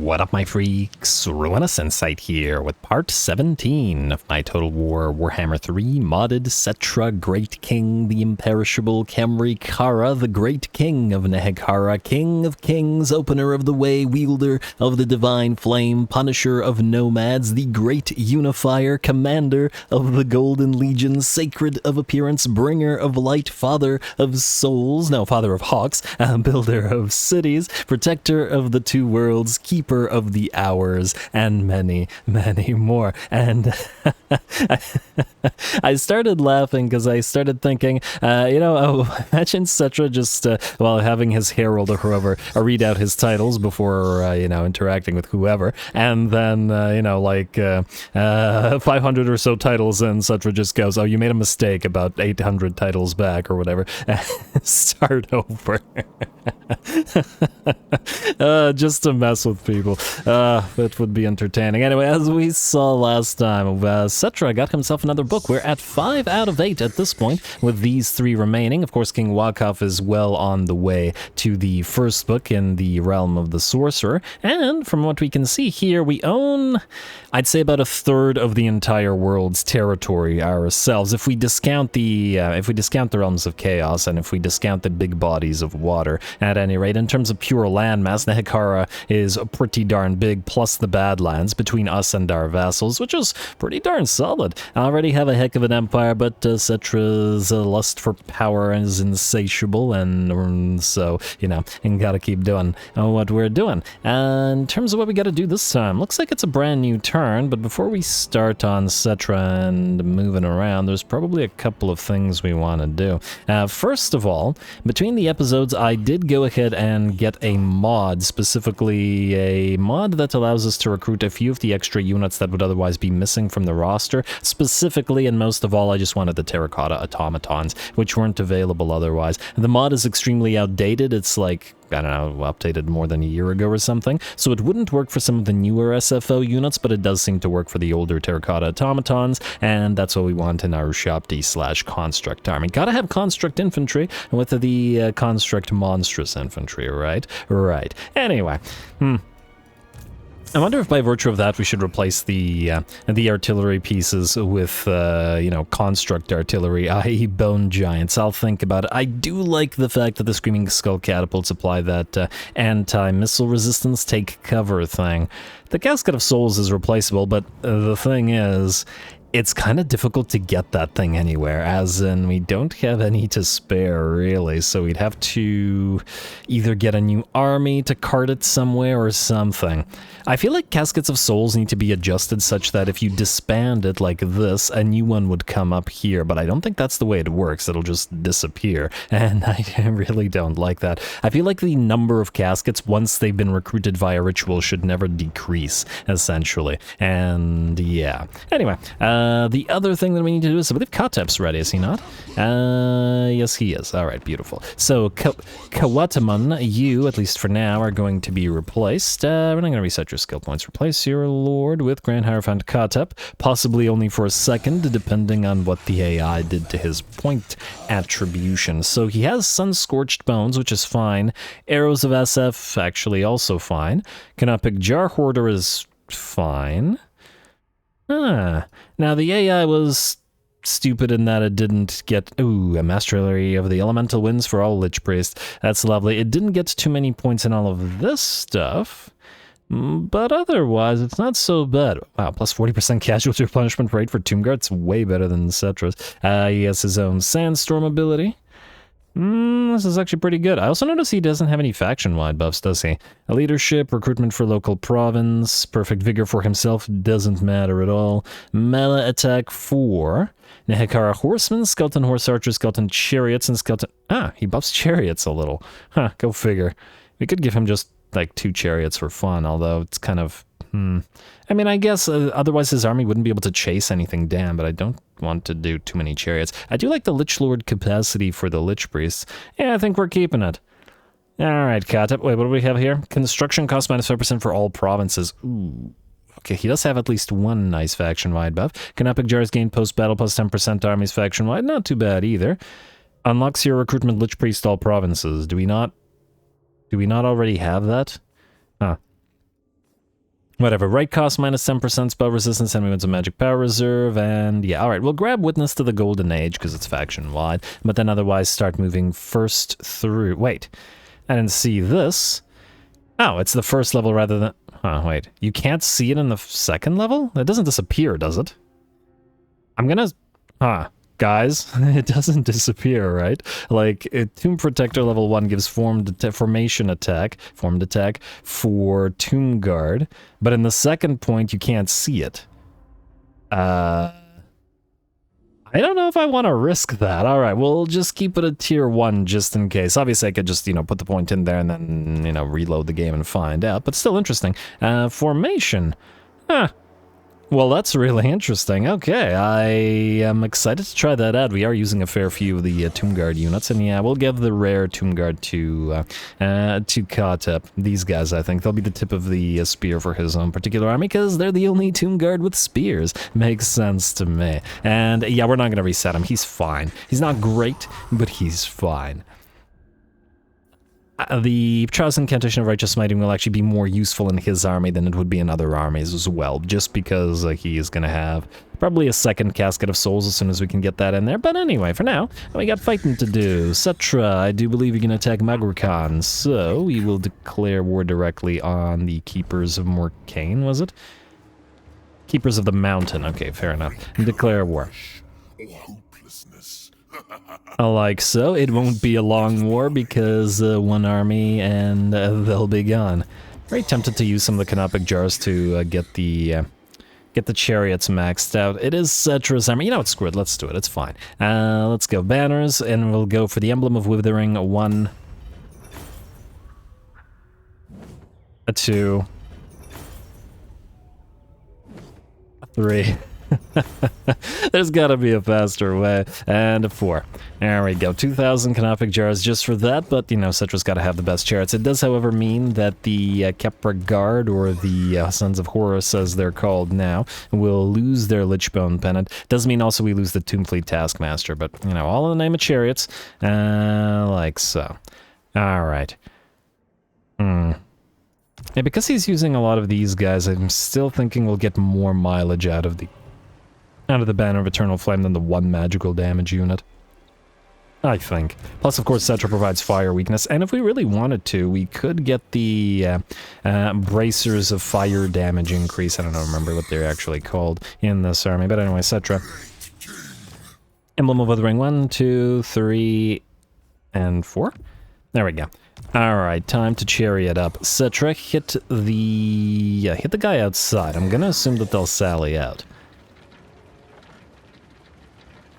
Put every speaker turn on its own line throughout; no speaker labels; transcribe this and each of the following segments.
What up, my freaks? RuinusInsight here with part 17 of my Total War Warhammer 3 modded Settra Great King the Imperishable Khemri Kara, the Great King of Nehekara, King of Kings, Opener of the Way, Wielder of the Divine Flame, Punisher of Nomads, the Great Unifier, Commander of the Golden Legion, Sacred of Appearance, Bringer of Light, Father of Souls, no, Father of Hawks, Builder of Cities, Protector of the Two Worlds, Keeper of the Hours, and many, many more. And I started laughing because I started thinking, imagine Settra just, while having his herald or whoever read out his titles before, interacting with whoever, and then, 500 or so titles in, Settra just goes, oh, you made a mistake about 800 titles back or whatever, start over. Just to mess with people. It would be entertaining. Anyway, as we saw last time, Settra got himself another book. We're at 5 out of 8 at this point, with these 3 remaining. Of course, King Wakaf is well on the way to the first book in the Realm of the Sorcerer. And from what we can see here, we own, I'd say, about a third of the entire world's territory ourselves. If we discount the Realms of Chaos, and if we discount the big bodies of water, at any rate, in terms of pure landmass, Nehekara is pretty darn big, plus the Badlands between us and our vassals, which is pretty darn solid. I already have a heck of an empire, but Settra's lust for power is insatiable, and so, and gotta keep doing what we're doing. In terms of what we gotta do this time, looks like it's a brand new turn, but before we start on Settra and moving around, there's probably a couple of things we want to do. First of all, between the episodes, I did go ahead and get a mod, specifically a mod that allows us to recruit a few of the extra units that would otherwise be missing from the roster. Specifically, and most of all, I just wanted the terracotta automatons, which weren't available otherwise. The mod is extremely outdated. It's like, I don't know, updated more than a year ago or something, so it wouldn't work for some of the newer SFO units, but it does seem to work for the older terracotta automatons, and that's what we want in our Ushabti/Construct army. Gotta have Construct infantry with the Construct monstrous infantry, right? Right. Anyway, I wonder if by virtue of that we should replace the artillery pieces with, construct artillery, i.e. bone giants. I'll think about it. I do like the fact that the Screaming Skull catapults apply that anti-missile resistance take cover thing. The Casket of Souls is replaceable, but the thing is, it's kind of difficult to get that thing anywhere, as in we don't have any to spare, really, so we'd have to either get a new army to cart it somewhere or something. I feel like Caskets of Souls need to be adjusted such that if you disband it like this, a new one would come up here, but I don't think that's the way it works. It'll just disappear, and I really don't like that. I feel like the number of caskets, once they've been recruited via ritual, should never decrease, essentially, and yeah. Anyway, the other thing that we need to do is, I believe Katep's ready, is he not? Yes, he is. All right, beautiful. So, Kawataman, you, at least for now, are going to be replaced. We're not going to reset your skill points. Replace your lord with Grand Hierophant Katep, possibly only for a second, depending on what the AI did to his point attribution. So, he has Sun-Scorched Bones, which is fine. Arrows of SF, actually also fine. Canopic Jar Hoarder is fine. Now the AI was stupid in that it didn't get, a Mastery of the Elemental Winds for all Lich Priests. That's lovely. It didn't get too many points in all of this stuff, but otherwise it's not so bad. Wow, plus 40% casualty replenishment rate for Tomb Guard. It's way better than Settra's. He has his own Sandstorm ability. This is actually pretty good. I also notice he doesn't have any faction-wide buffs, does he? A leadership, recruitment for local province, perfect vigor for himself, doesn't matter at all. Melee attack 4. Nehekara Horsemen, Skeleton Horse Archers, Skeleton Chariots, and Skeleton... he buffs Chariots a little. Go figure. We could give him just, 2 Chariots for fun, although it's kind of... I mean, I guess otherwise his army wouldn't be able to chase anything down, but I don't want to do too many chariots. I do like the Lich Lord capacity for the Lich Priests. Yeah, I think we're keeping it. Alright, Katep. Wait, what do we have here? Construction cost minus 5% for all provinces. Ooh. Okay, he does have at least one nice faction-wide buff. Canopic Jars gain post-battle plus 10% armies faction-wide. Not too bad either. Unlocks your recruitment Lich Priest all provinces. Do we not already have that? Huh. Whatever, right cost minus 10% spell resistance, enemy wins a magic power reserve, and yeah, alright, we'll grab Witness to the Golden Age, because it's faction-wide, but then otherwise start moving first through... Wait, I didn't see this. Oh, it's the first level rather than... Oh, wait, you can't see it in the second level? It doesn't disappear, does it? I'm gonna... Guys, it doesn't disappear, right? Like, Tomb Protector level 1 gives formation attack, formed attack, for Tomb Guard, but in the second point, you can't see it. I don't know if I want to risk that. Alright, we'll just keep it at tier 1 just in case. Obviously, I could just, put the point in there and then, reload the game and find out, but still interesting. Formation. Well, that's really interesting. Okay, I am excited to try that out. We are using a fair few of the Tomb Guard units, and yeah, we'll give the rare Tomb Guard to Katep. These guys, I think, they'll be the tip of the spear for his own particular army, because they're the only Tomb Guard with spears. Makes sense to me. And yeah, we're not going to reset him. He's fine. He's not great, but he's fine. The Trials Incantation of Righteous Smiting will actually be more useful in his army than it would be in other armies as well, just because he is going to have probably a second Casket of Souls as soon as we can get that in there. But anyway, for now, we got fighting to do. Settra, I do believe you can attack Magraan, so we will declare war directly on the Keepers of Morcane, was it? Keepers of the Mountain, okay, fair enough. Declare war. Like so, it won't be a long war because one army and they'll be gone. Very tempted to use some of the canopic jars to get the chariots maxed out. It is Settra's army. You know what, screw it, let's do it, it's fine. Let's go banners, and we'll go for the Emblem of Withering, 1, a 2, a 3. There's gotta be a faster way. And a 4. There we go. 2,000 canopic jars just for that, but, Settra's gotta have the best chariots. It does, however, mean that the Kepra Guard, or the Sons of Horus, as they're called now, will lose their Lichbone Pennant. Does mean also we lose the Tombfleet Taskmaster, but, all in the name of chariots. Like so. Alright. Yeah, because he's using a lot of these guys, I'm still thinking we'll get more mileage out of the Banner of Eternal Flame than the 1 magical damage unit. I think. Plus, of course, Settra provides fire weakness, and if we really wanted to, we could get the Bracers of Fire damage increase. I don't remember what they're actually called in this army, but anyway, Settra. Emblem of Withering, 1, 2, 3, and 4. There we go. Alright, time to chariot up. Settra, hit the guy outside. I'm gonna assume that they'll sally out.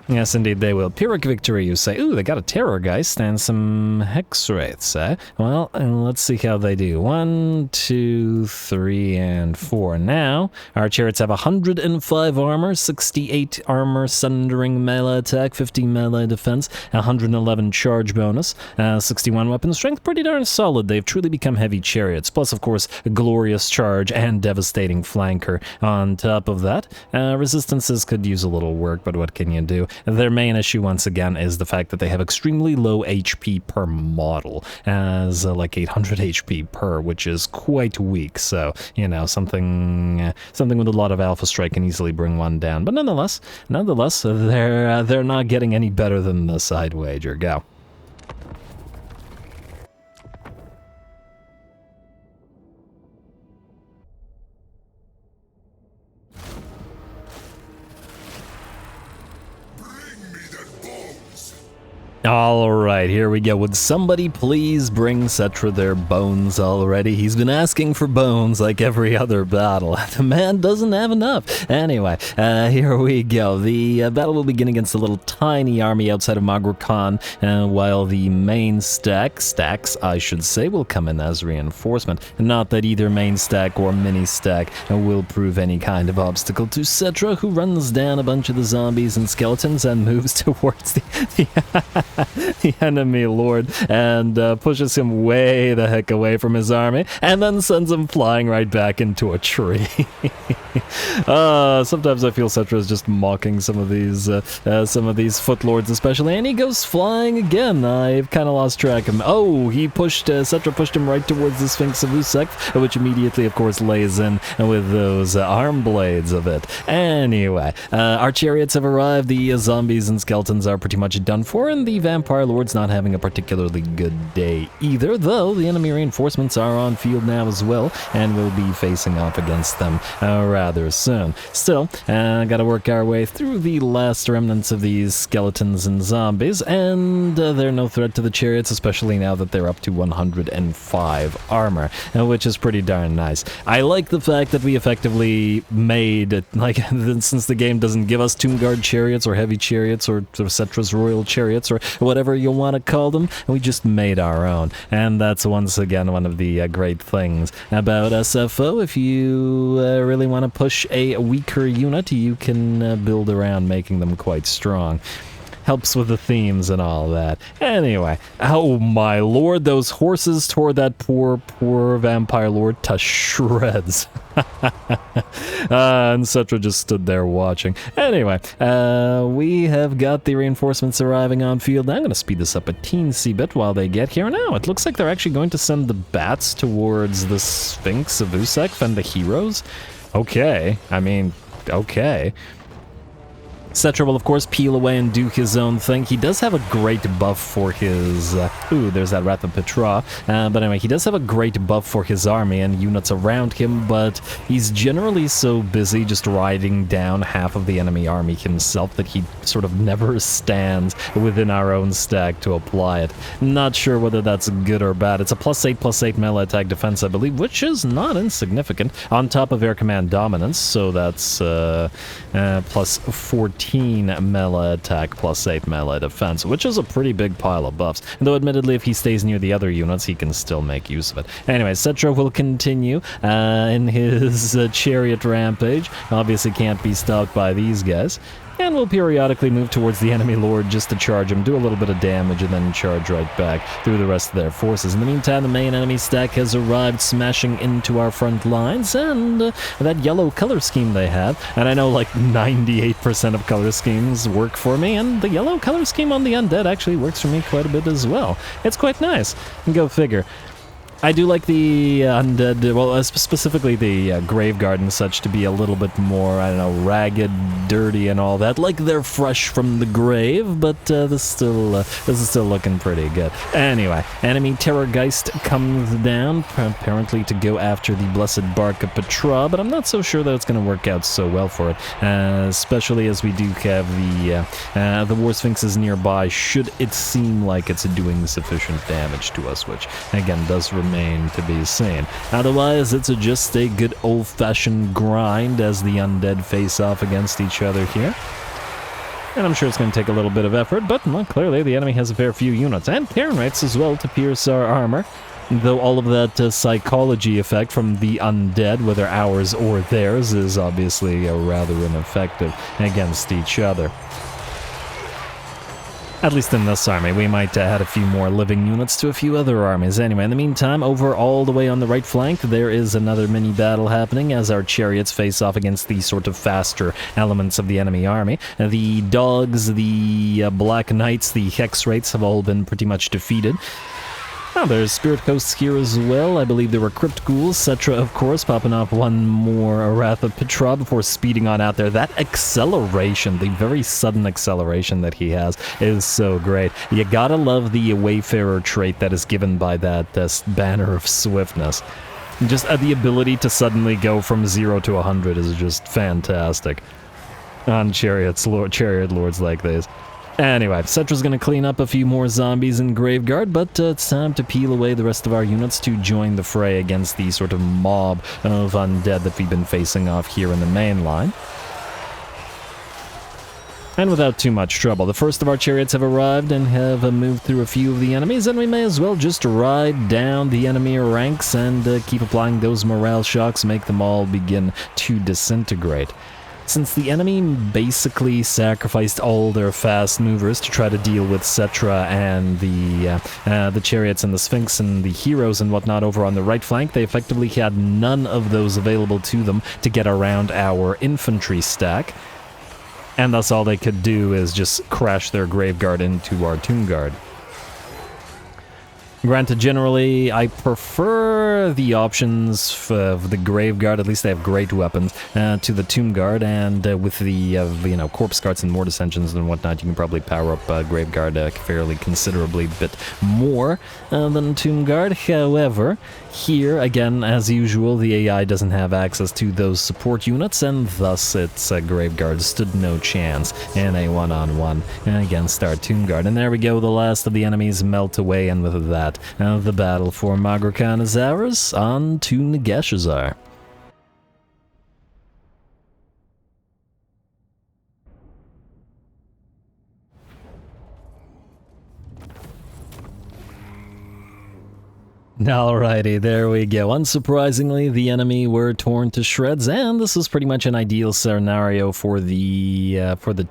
Yes, indeed they will. Pyrrhic victory, you say. Ooh, they got a Terrorgeist and some Hex Wraiths, eh? Well, let's see how they do. 1, 2, 3, and 4. Now, our chariots have 105 armor, 68 armor, sundering melee attack, 50 melee defense, 111 charge bonus, 61 weapon strength. Pretty darn solid. They've truly become heavy chariots. Plus, of course, a glorious charge and devastating flanker. On top of that, resistances could use a little work, but what can you do? Their main issue, once again, is the fact that they have extremely low HP per model, as like 800 HP per, which is quite weak. So, something with a lot of Alpha Strike can easily bring one down. But nonetheless, they're not getting any better than the side wager. Go. Alright, here we go. Would somebody please bring Settra their bones already? He's been asking for bones like every other battle. The man doesn't have enough. Anyway, here we go. The battle will begin against a little tiny army outside of Magraan, while the main stacks, I should say, will come in as reinforcement. Not that either main stack or mini stack will prove any kind of obstacle to Settra, who runs down a bunch of the zombies and skeletons and moves towards the enemy lord and pushes him way the heck away from his army, and then sends him flying right back into a tree. Sometimes I feel Settra is just mocking some of these footlords especially, and he goes flying again. I've kind of lost track of him. Oh, Settra pushed him right towards the Sphinx of Usek, which immediately, of course, lays in with those arm blades of it. Anyway, our chariots have arrived. The zombies and skeletons are pretty much done for, and the vampire lord's not having a particularly good day either, though the enemy reinforcements are on field now as well, and we'll be facing off against them rather soon. Still, gotta work our way through the last remnants of these skeletons and zombies, and they're no threat to the chariots, especially now that they're up to 105 armor, which is pretty darn nice. I like the fact that we effectively made, like, since the game doesn't give us Tomb Guard chariots or heavy chariots or Settra's royal chariots or whatever you want to call them, we just made our own. And that's once again one of the great things about SFO. If you really want to push a weaker unit, you can build around making them quite strong. Helps with the themes and all that. Anyway, oh my lord, those horses tore that poor vampire lord to shreds. And Settra just stood there watching. Anyway, we have got the reinforcements arriving on field. I'm going to speed this up a teensy bit while they get here. Now, it looks like they're actually going to send the bats towards the Sphinx of Usek and the heroes. Okay, I mean, okay. Settra will, of course, peel away and do his own thing. He does have a great buff for his... ooh, there's that Wrath of Petra. But anyway, he does have a great buff for his army and units around him, but he's generally so busy just riding down half of the enemy army himself that he sort of never stands within our own stack to apply it. Not sure whether that's good or bad. It's a +8/+8 melee attack defense, I believe, which is not insignificant, on top of air command dominance, so that's +14 melee attack +8 melee defense, which is a pretty big pile of buffs. Though admittedly, if he stays near the other units, he can still make use of it. Anyway, Settra will continue in his chariot rampage. Obviously can't be stopped by these guys. And we'll periodically move towards the enemy lord just to charge him, do a little bit of damage, and then charge right back through the rest of their forces. In the meantime, the main enemy stack has arrived, smashing into our front lines, and that yellow color scheme they have, and I know like 98% of color schemes work for me, and the yellow color scheme on the undead actually works for me quite a bit as well. It's quite nice. Go figure. I do like the undead, well, specifically the Graveguard and such, to be a little bit more, I don't know, ragged, dirty, and all that. Like they're fresh from the grave, but this is still looking pretty good. Anyway, enemy Terrorgeist comes down, apparently to go after the Blessed Bark of Petra, but I'm not so sure that it's going to work out so well for it, especially as we do have the War Sphinxes nearby, should it seem like it's doing sufficient damage to us, which, again, does remain to be seen. Otherwise, it's just a good old-fashioned grind as the undead face off against each other here. And I'm sure it's going to take a little bit of effort, but well, clearly the enemy has a fair few units, and Karen rates as well to pierce our armor. Though all of that psychology effect from the undead, whether ours or theirs, is obviously rather ineffective against each other. At least in this army. We might add a few more living units to a few other armies. Anyway, in the meantime, over all the way on the right flank, there is another mini battle happening as our chariots face off against the sort of faster elements of the enemy army. The dogs, the black knights, the hex rates have all been pretty much defeated. Oh, there's Spirit Ghosts here as well. I believe there were Crypt Ghouls. Settra, of course, popping off one more Wrath of Petra before speeding on out there. That acceleration, the very sudden acceleration that he has, is so great. You gotta love the Wayfarer trait that is given by that Banner of Swiftness. Just the ability to suddenly go from 0 to 100 is just fantastic on chariot lords like this. Anyway, Settra's going to clean up a few more zombies in Graveguard, but it's time to peel away the rest of our units to join the fray against the sort of mob of undead that we've been facing off here in the main line. And without too much trouble, the first of our chariots have arrived and have moved through a few of the enemies, and we may as well just ride down the enemy ranks and keep applying those morale shocks, make them all begin to disintegrate. Since the enemy basically sacrificed all their fast movers to try to deal with Settra and the chariots and the Sphinx and the heroes and whatnot over on the right flank, they effectively had none of those available to them to get around our infantry stack. And thus all they could do is just crash their Graveguard into our Tomb Guard. Granted, generally, I prefer the options for the Graveguard, at least they have great weapons, to the Tomb Guard, and with the, you know, Corpse Carts and Mortis Engines and whatnot, you can probably power up Graveguard fairly considerably bit more than Tomb Guard. However, here, again, as usual, the AI doesn't have access to those support units, and thus its Graveguard stood no chance in a one-on-one against our Tomb Guard. And there we go, the last of the enemies melt away, and with that, the battle for Magraan is ours. On to Nagashizzar. Alrighty, there we go. Unsurprisingly, the enemy were torn to shreds, and this is pretty much an ideal scenario for the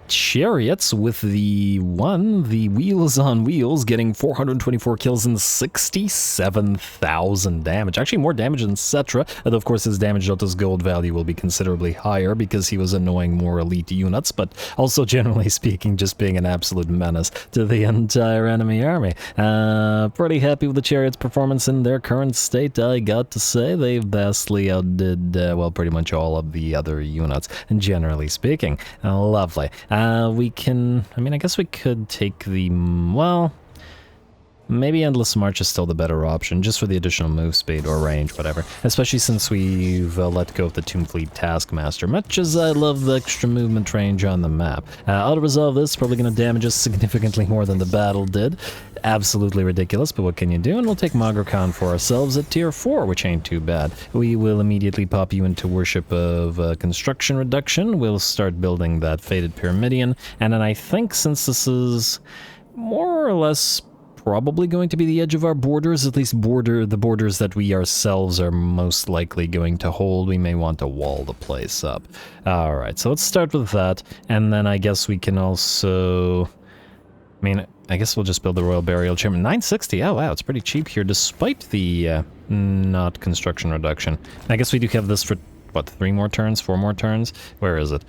chariots, with the wheels on wheels getting 424 kills and 67,000 damage. Actually, more damage than Settra, although of course his damage delta's gold value will be considerably higher because he was annoying more elite units, but also generally speaking, just being an absolute menace to the entire enemy army. Pretty happy with the chariots' performance in their current state, I got to say. They vastly outdid, well, pretty much all of the other units, and generally speaking. Lovely. We can, I mean, I guess we could take the, well, maybe Endless March is still the better option, just for the additional move speed or range, whatever. Especially since we've let go of the Tomb Fleet Taskmaster, much as I love the extra movement range on the map. Auto-resolve this, probably going to damage us significantly more than the battle did. Absolutely ridiculous, but what can you do? And we'll take Magraan for ourselves at tier 4, which ain't too bad. We will immediately pop you into Worship of Construction Reduction. We'll start building that Fated Pyramidion, and then I think since this is more or less probably going to be the edge of our borders, at least the borders that we ourselves are most likely going to hold, we may want to wall the place up. Alright, so let's start with that, and then I guess we can also, I mean, I guess we'll just build the Royal Burial Chamber. 960, oh wow, it's pretty cheap here, despite the not construction reduction. I guess we do have this for, what, 3 more turns? 4 more turns? Where is it?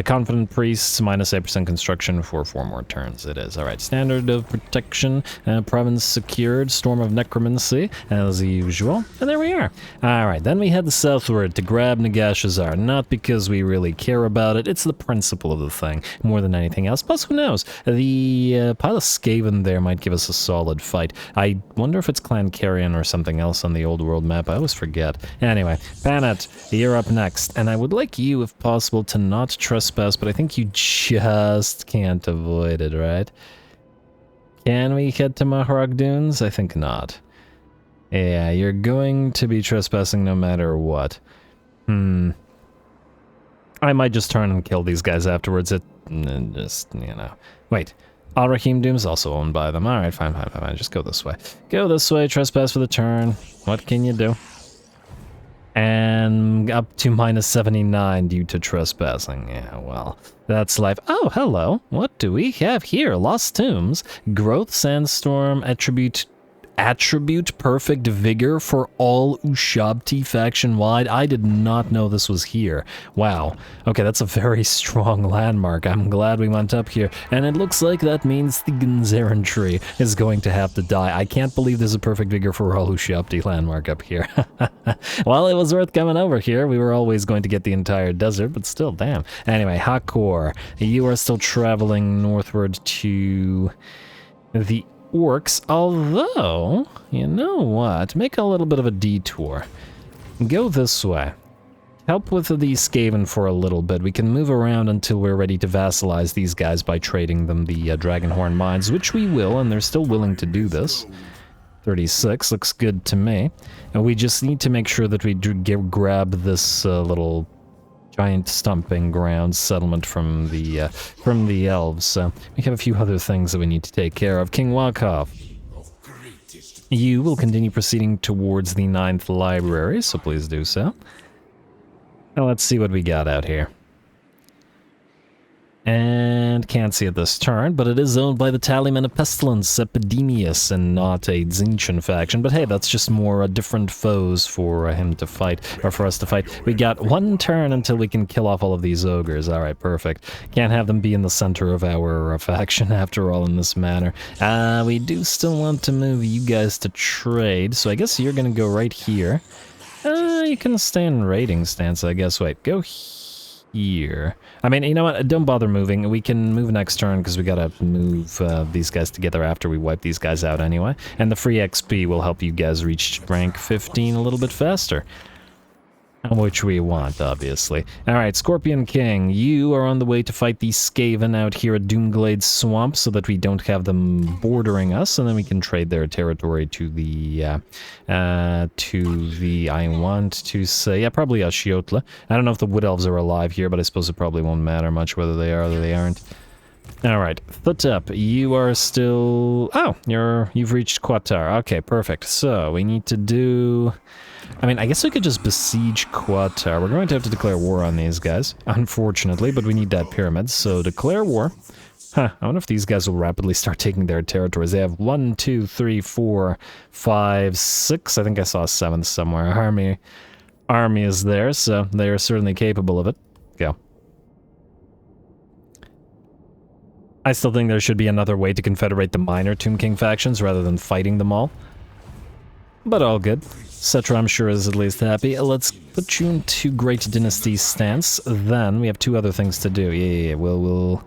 Confident Priests, minus 8% construction for 4 more turns. It is. Alright, Standard of Protection, Province secured, Storm of Necromancy, as usual. And there we are. Alright, then we head southward to grab Nagashizzar. Not because we really care about it, it's the principle of the thing, more than anything else. Plus, who knows? The pile of Skaven there might give us a solid fight. I wonder if it's Clan Carrion or something else on the old world map. I always forget. Anyway, Panet, you're up next, and I would like you, if possible, to not trespass, but I think you just can't avoid it, right? Can we head to Mahrag Dunes? I think not. Yeah, you're going to be trespassing no matter what. I might just turn and kill these guys afterwards. Just, you know. Wait. Al-Rahim Doom is also owned by them. Alright, fine. Just go this way. Go this way, trespass for the turn. What can you do? And up to minus 79 due to trespassing. Yeah, well, that's life. Oh, hello. What do we have here? Lost Tombs, Growth, Sandstorm, Attribute Perfect Vigor for all Ushabti faction-wide. I did not know this was here. Wow. Okay, that's a very strong landmark. I'm glad we went up here. And it looks like that means the Gunzaran tree is going to have to die. I can't believe there's a Perfect Vigor for all Ushabti landmark up here. Well, it was worth coming over here. We were always going to get the entire desert, but still, damn. Anyway, Hakor, you are still traveling northward to the Orcs, although, you know what, make a little bit of a detour. Go this way. Help with the Skaven for a little bit. We can move around until we're ready to vassalize these guys by trading them the Dragonhorn mines, which we will, and they're still willing to do this. 36 looks good to me. And we just need to make sure that we grab this little giant stomping ground settlement from the elves. So we have a few other things that we need to take care of. King Wakov, you will continue proceeding towards the 9th library, so please do so. Now let's see what we got out here. And can't see it this turn, but it is owned by the Tallyman of Pestilence, Epidemius, and not a Tzeentch faction. But hey, that's just more different foes for him to fight, or for us to fight. We got one turn until we can kill off all of these ogres. Alright, perfect. Can't have them be in the center of our faction after all in this manner. We do still want to move you guys to trade, so I guess you're gonna go right here. You can stay in raiding stance, I guess. Wait, go here. I mean, you know what? Don't bother moving. We can move next turn because we gotta move these guys together after we wipe these guys out anyway. And the free XP will help you guys reach rank 15 a little bit faster. Which we want, obviously. Alright, Scorpion King, you are on the way to fight the Skaven out here at Doomglade Swamp so that we don't have them bordering us, and then we can trade their territory to the, I want to say, yeah, probably Ashiotla. I don't know if the Wood Elves are alive here, but I suppose it probably won't matter much whether they are or they aren't. Alright, foot up, you are still... Oh, you've reached Qatar. Okay, perfect. So, we need to do... I mean, I guess we could just besiege Qatar. We're going to have to declare war on these guys, unfortunately, but we need that pyramid, so declare war. Huh, I wonder if these guys will rapidly start taking their territories. They have 1, 2, 3, 4, 5, 6. I think I saw a 7th somewhere. Army is there, so they are certainly capable of it. Go. I still think there should be another way to confederate the minor Tomb King factions rather than fighting them all. But all good. Settra, I'm sure, is at least happy. Let's put you into Great Dynasty stance. Then we have 2 other things to do. Yeah. Well,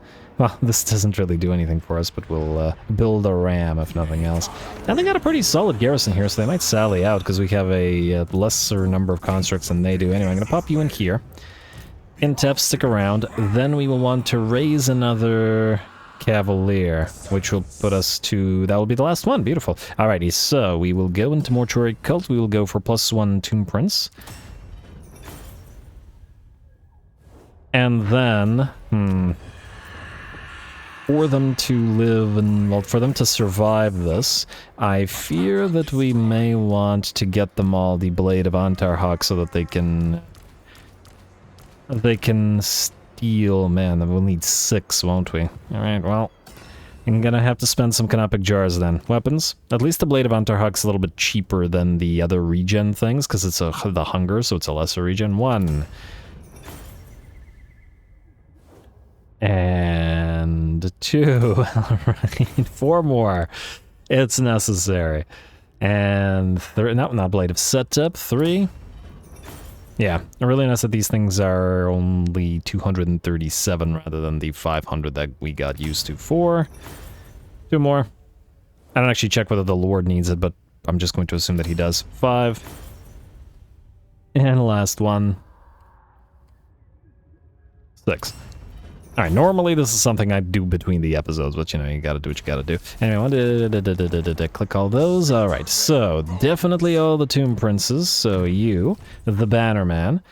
this doesn't really do anything for us, but we'll build a ram, if nothing else. And they got a pretty solid garrison here, so they might sally out, because we have a lesser number of constructs than they do. Anyway, I'm going to pop you in here. Intep, stick around. Then we will want to raise another... Cavalier, which will put us to... That will be the last one. Beautiful. Alrighty, so we will go into Mortuary Cult. We will go for +1 Tomb Prince. And then... For them to live and... Well, for them to survive this, I fear that we may want to get them all the Blade of Antarhak so that they can... Man, then we'll need 6, won't we? Alright, well, I'm gonna have to spend some canopic jars then. Weapons? At least the Blade of Antarhak's a little bit cheaper than the other regen things, because it's the hunger, so it's a lesser regen. 1. And 2. Alright, 4 more. It's necessary. And not Blade of Setup. 3. Yeah, I really notice that these things are only 237 rather than the 500 that we got used to. 4. 2 more. I don't actually check whether the Lord needs it, but I'm just going to assume that he does. 5. And last one. 6. Alright, normally this is something I do between the episodes, but you know, you gotta do what you gotta do. Anyway, click all those. Alright, so definitely all the Tomb Princes. So you, the Bannerman.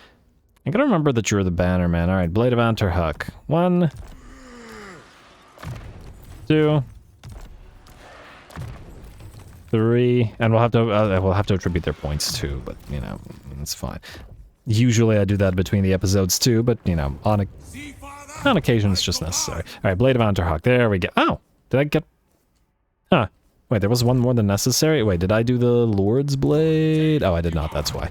I gotta remember that you're the Bannerman. Alright, Blade of Antarhak. 1. 2. 3. And we'll have to attribute their points too, but you know, it's fine. Usually I do that between the episodes too, but you know, on occasion it's just necessary. Alright, Blade of Antarhak. There we go. Oh! Did I get... Huh. Wait, there was one more than necessary? Wait, did I do the Lord's Blade? Oh, I did not. That's why.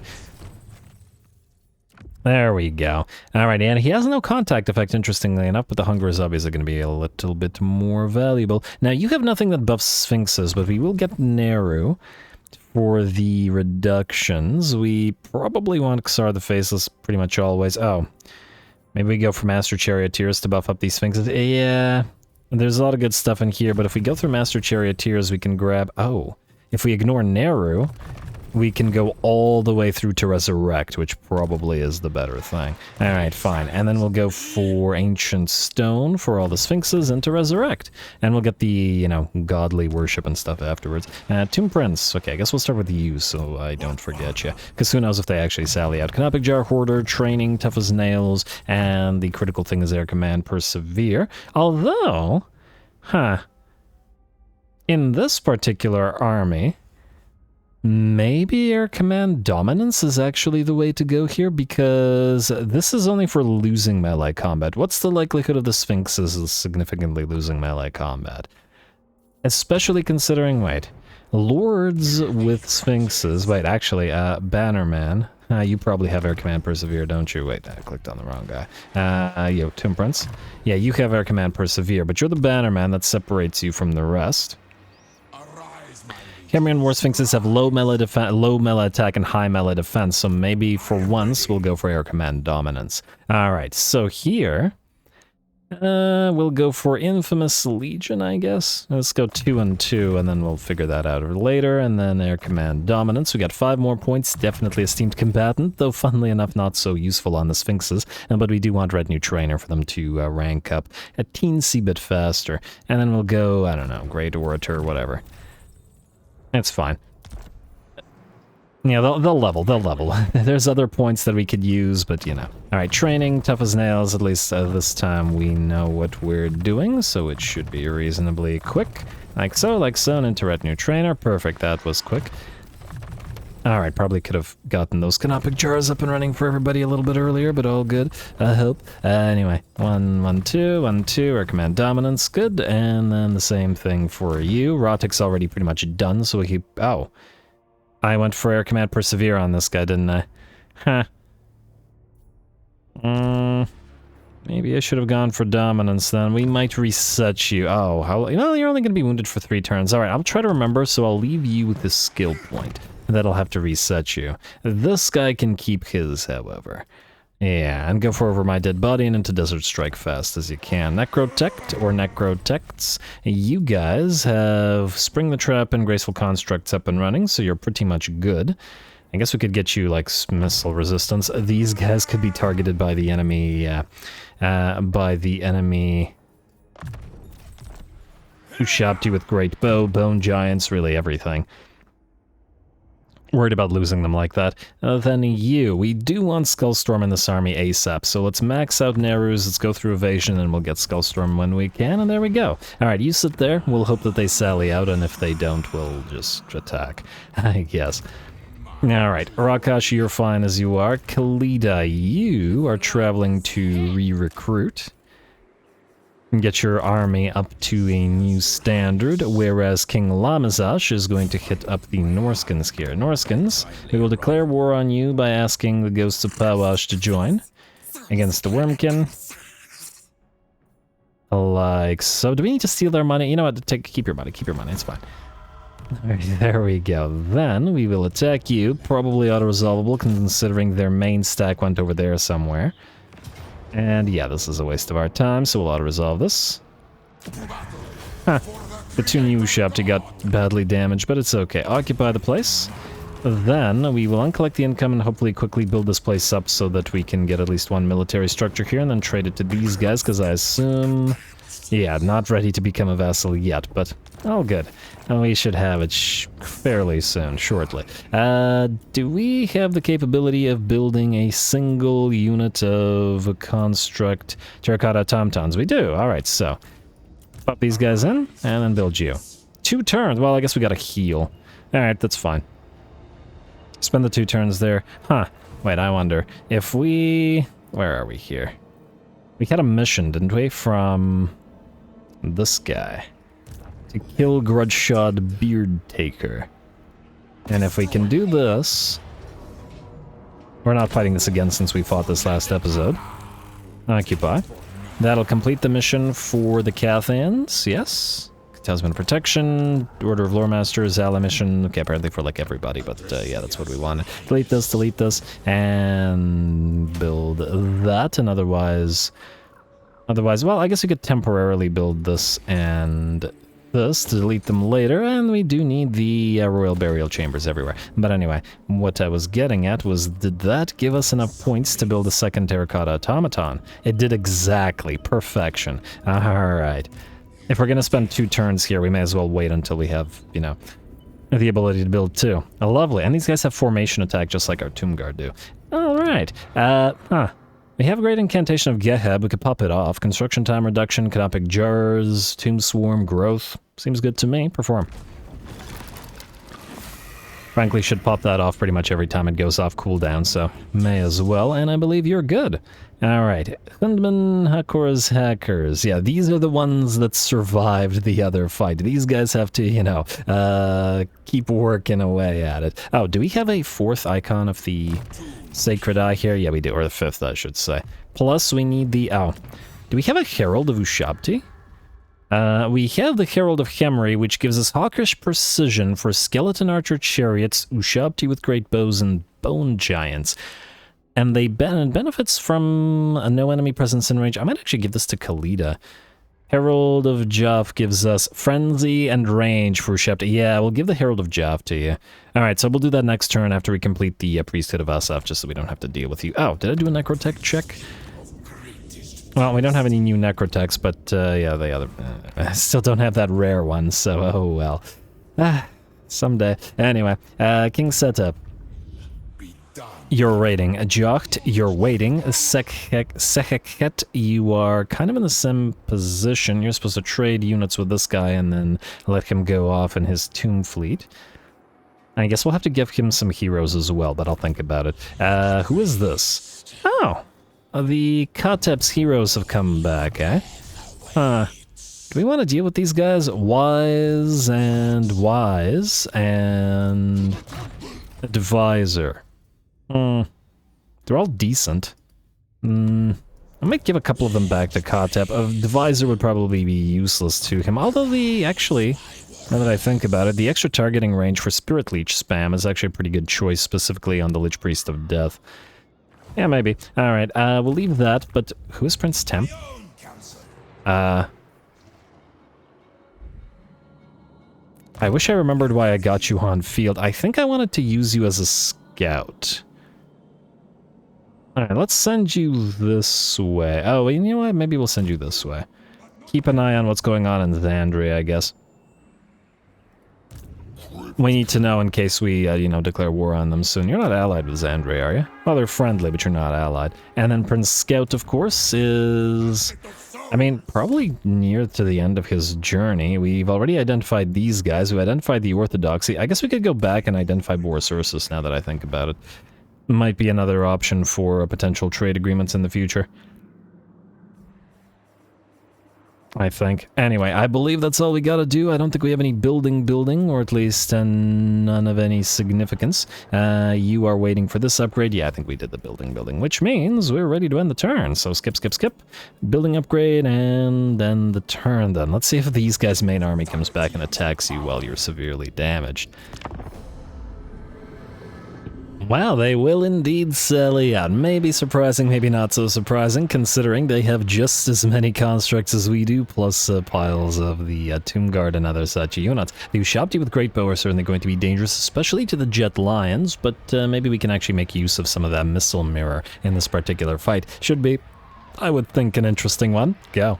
There we go. Alright, and he has no contact effect, interestingly enough, but the hunger is obviously going to be a little bit more valuable. Now, you have nothing that buffs Sphinxes, but we will get Neru for the reductions. We probably want Xar the Faceless pretty much always. Oh. Maybe we go for Master Charioteers to buff up these Sphinxes. Yeah, there's a lot of good stuff in here, but if we go through Master Charioteers, we can grab... Oh, if we ignore Neru, we can go all the way through to Resurrect, which probably is the better thing. Alright, fine. And then we'll go for Ancient Stone for all the Sphinxes and to Resurrect. And we'll get the, you know, godly worship and stuff afterwards. Tomb Prince. Okay, I guess we'll start with you so I don't forget you. Because who knows if they actually sally out. Canopic Jar, Hoarder, Training, Tough as Nails, and the critical thing is Air Command, Persevere. Maybe Air Command Dominance is actually the way to go here, because this is only for losing melee combat. What's the likelihood of the Sphinxes significantly losing melee combat? Especially considering, wait, Lords with Sphinxes, wait, actually, Bannerman, you probably have Air Command Persevere, don't you? Wait, I clicked on the wrong guy. Yo, Temperance. Yeah, you have Air Command Persevere, but you're the Bannerman that separates you from the rest. Khemri and War Sphinxes have low melee attack and high melee defense, so maybe for once we'll go for Air Command Dominance. Alright, so here, we'll go for Infamous Legion, I guess. Let's go 2 and 2, and then we'll figure that out later, and then Air Command Dominance. We got 5 more points, definitely Esteemed Combatant, though funnily enough not so useful on the Sphinxes, but we do want Retinue Trainer for them to rank up a teensy bit faster. And then we'll go, I don't know, Great Orator, whatever. It's fine. Yeah, they'll level. There's other points that we could use, but you know. Alright, training, tough as nails, at least this time we know what we're doing, so it should be reasonably quick. Like so, and into Retinue Trainer. Perfect, that was quick. Alright, probably could have gotten those canopic jars up and running for everybody a little bit earlier, but all good, I hope. Anyway, 1, 2, 1, 2, Air Command Dominance, good, and then the same thing for you. Rotic's already pretty much done, so we keep... Oh. I went for Air Command Persevere on this guy, didn't I? Huh. Maybe I should have gone for Dominance then. We might reset you. Oh, how... You know, you're only going to be wounded for 3 turns. Alright, I'll try to remember, so I'll leave you with this skill point. That'll have to reset you. This guy can keep his, however. Yeah, and go for Over My Dead Body and into Desert Strike fast as you can. Necrotect or Necrotects. You guys have Spring the Trap and Graceful Constructs up and running, so you're pretty much good. I guess we could get you, like, missile resistance. These guys could be targeted by the enemy, who shopped you with Great Bow, Bone Giants, really everything. Worried about losing them like that. Then you. We do want Skullstorm in this army ASAP, so let's max out Nerus, let's go through Evasion, and we'll get Skullstorm when we can, and there we go. Alright, you sit there, we'll hope that they sally out, and if they don't, we'll just attack, I guess. Alright, Rakash, you're fine as you are. Khalida, you are traveling to re-recruit. Get your army up to a new standard, whereas King Lamazash is going to hit up the Norskins here. Norskins, we will declare war on you by asking the Ghosts of Pawash to join against the Wormkin. Like so. Do we need to steal their money? You know what, keep your money, it's fine. There we go. Then we will attack you, probably auto-resolvable considering their main stack went over there somewhere. And yeah, this is a waste of our time, so we'll auto-resolve this. Huh. The 2 new Shopti got badly damaged, but it's okay. Occupy the place. Then we will uncollect the income and hopefully quickly build this place up so that we can get at least 1 military structure here and then trade it to these guys, because I assume... Yeah, not ready to become a vassal yet, but all good. And we should have it fairly soon, shortly. Do we have the capability of building a single unit of a construct terracotta automatons? We do. Alright, so pop these guys in and then build you. 2 turns. Well, I guess we gotta heal. Alright, that's fine. Spend the 2 turns there. Huh. Wait, I wonder if we... Where are we here? We had a mission, didn't we? From this guy. To kill Grudgeshod Beard Taker. And if we can do this... We're not fighting this again since we fought this last episode. Occupy. That'll complete the mission for the Cathans, yes. Talisman Protection, Order of Lore Masters, Ally mission. Okay, apparently for like everybody, but yeah, that's what we want. Delete this, and build that, and otherwise, well, I guess we could temporarily build this and this to delete them later, and we do need the Royal Burial Chambers everywhere. But anyway, what I was getting at was, did that give us enough points to build a second Terracotta Automaton? It did exactly. Perfection. Alright. If we're gonna spend 2 turns here, we may as well wait until we have, you know, the ability to build 2. Lovely. And these guys have formation attack just like our Tomb Guard do. Alright. We have a great incantation of Geheb. We could pop it off. Construction time reduction, canopic jars, tomb swarm growth. Seems good to me. Perform. Frankly, should pop that off pretty much every time it goes off cooldown, so may as well, and I believe you're good. Alright, Hundman, Hakora's Hackers. Yeah, these are the ones that survived the other fight. These guys have to, you know, keep working away at it. Oh, do we have a fourth icon of the Sacred Eye here? Yeah, we do, or the fifth, I should say. Plus, we need the... Oh, do we have a Herald of Ushabti? We have the Herald of Khemri, which gives us hawkish precision for skeleton archer chariots, Ushabti with great bows, and bone giants. And they benefits from a no enemy presence in range. I might actually give this to Khalida. Herald of Joff gives us frenzy and range for Ushabti. Yeah, we'll give the Herald of Joff to you. Alright, so we'll do that next turn after we complete the Priesthood of Asaf, just so we don't have to deal with you. Oh, did I do a Necrotech check? Well, we don't have any new Necrotechs, but yeah, the other... I still don't have that rare one, so oh well. Someday. Anyway, King Settra. You're raiding. Jocht, you're waiting. Seheket, you are kind of in the same position. You're supposed to trade units with this guy and then let him go off in his tomb fleet. I guess we'll have to give him some heroes as well, but I'll think about it. Who is this? Oh, the Katep's heroes have come back, eh? Huh. Do we want to deal with these guys? Wise and Advisor. They're all decent. I might give a couple of them back to Katep. A Divisor would probably be useless to him, although actually, now that I think about it, the extra targeting range for Spirit Leech spam is actually a pretty good choice, specifically on the Lich Priest of Death. Yeah, maybe. Alright, we'll leave that, but who is Prince Temp? I wish I remembered why I got you on field. I think I wanted to use you as a scout. Alright, let's send you this way. Oh, you know what? Maybe we'll send you this way. Keep an eye on what's going on in Xandria, I guess. We need to know in case we, you know, declare war on them soon. You're not allied with Xandria, are you? Well, they're friendly, but you're not allied. And then Prince Scout, of course, is... I mean, probably near to the end of his journey. We've already identified these guys. We identified the Orthodoxy. I guess we could go back and identify Boris Ursus now that I think about it. Might be another option for potential trade agreements in the future. I think. Anyway, I believe that's all we gotta do. I don't think we have any building, or at least none of any significance. You are waiting for this upgrade. Yeah, I think we did the building, which means we're ready to end the turn. So skip. Building upgrade, and then the turn then. Let's see if these guys' main army comes back and attacks you while you're severely damaged. Wow, they will indeed sally out. Maybe surprising, maybe not so surprising, considering they have just as many constructs as we do, plus piles of the Tomb Guard and other such units. The Ushabti with Great Bow are certainly going to be dangerous, especially to the Jet Lions, but maybe we can actually make use of some of that Missile Mirror in this particular fight. Should be, I would think, an interesting one. Go.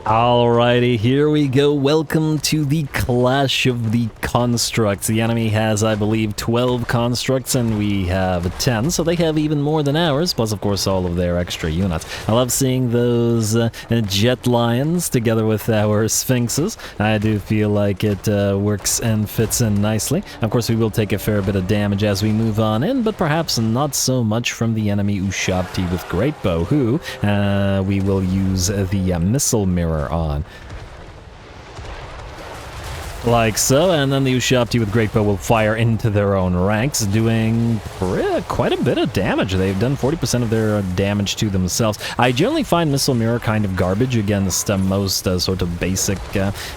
Alrighty, here we go. Welcome to the Clash of the Constructs. The enemy has, I believe, 12 constructs, and we have 10, so they have even more than ours, plus, of course, all of their extra units. I love seeing those Jet Lions together with our Sphinxes. I do feel like it works and fits in nicely. Of course, we will take a fair bit of damage as we move on in, but perhaps not so much from the enemy Ushabti with Great Bow, who we will use the Missile Mirror on. Like so, and then the Ushabti with Great Bow will fire into their own ranks, doing quite a bit of damage. They've done 40% of their damage to themselves. I generally find Missile Mirror kind of garbage against most sort of basic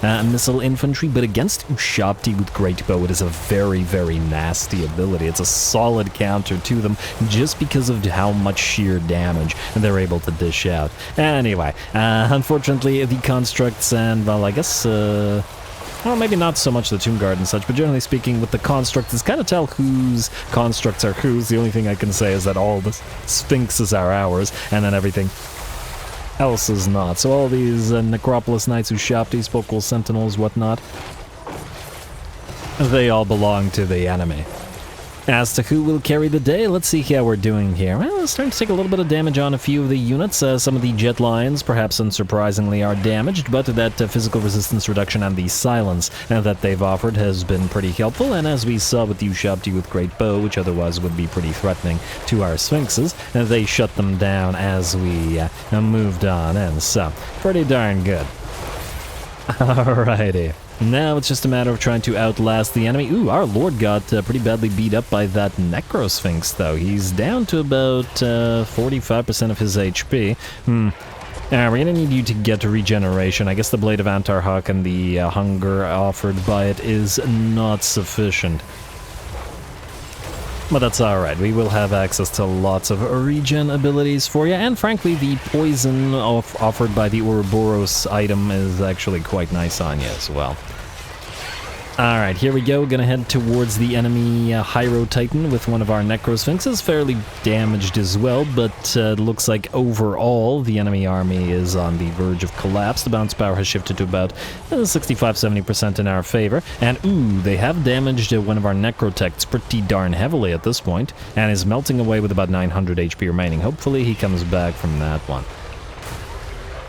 missile infantry, but against Ushabti with Great Bow, it is a very, very nasty ability. It's a solid counter to them just because of how much sheer damage they're able to dish out. Anyway, unfortunately, the constructs and, well, I guess... well, maybe not so much the Tomb Guard and such, but generally speaking, with the constructs, it's kind of tell whose constructs are whose. The only thing I can say is that all the Sphinxes are ours, and then everything else is not. So all these Necropolis Knights, Ushabtis, Focal Sentinels, whatnot. they all belong to the enemy. As to who will carry the day, let's see how we're doing here. Well, it's starting to take a little bit of damage on a few of the units. Some of the jet lions, perhaps unsurprisingly, are damaged, but that physical resistance reduction and the silence that they've offered has been pretty helpful, and as we saw with Ushabti with Great Bow, which otherwise would be pretty threatening to our Sphinxes, they shut them down as we moved on, and so, pretty darn good. Alrighty. Now it's just a matter of trying to outlast the enemy. Ooh, our lord got pretty badly beat up by that Necrosphinx, though. He's down to about 45% of his HP. We're gonna need you to get regeneration. I guess the Blade of Antarhawk and the hunger offered by it is not sufficient. But that's alright, we will have access to lots of regen abilities for you, and frankly, the poison offered by the Ouroboros item is actually quite nice on you as well. Alright, here we go, gonna head towards the enemy Hyro Titan with one of our Necrosphinxes, fairly damaged as well, but looks like overall the enemy army is on the verge of collapse. The bounce power has shifted to about 65-70% in our favor, and ooh, they have damaged one of our Necrotechs pretty darn heavily at this point, and is melting away with about 900 HP remaining. Hopefully he comes back from that one.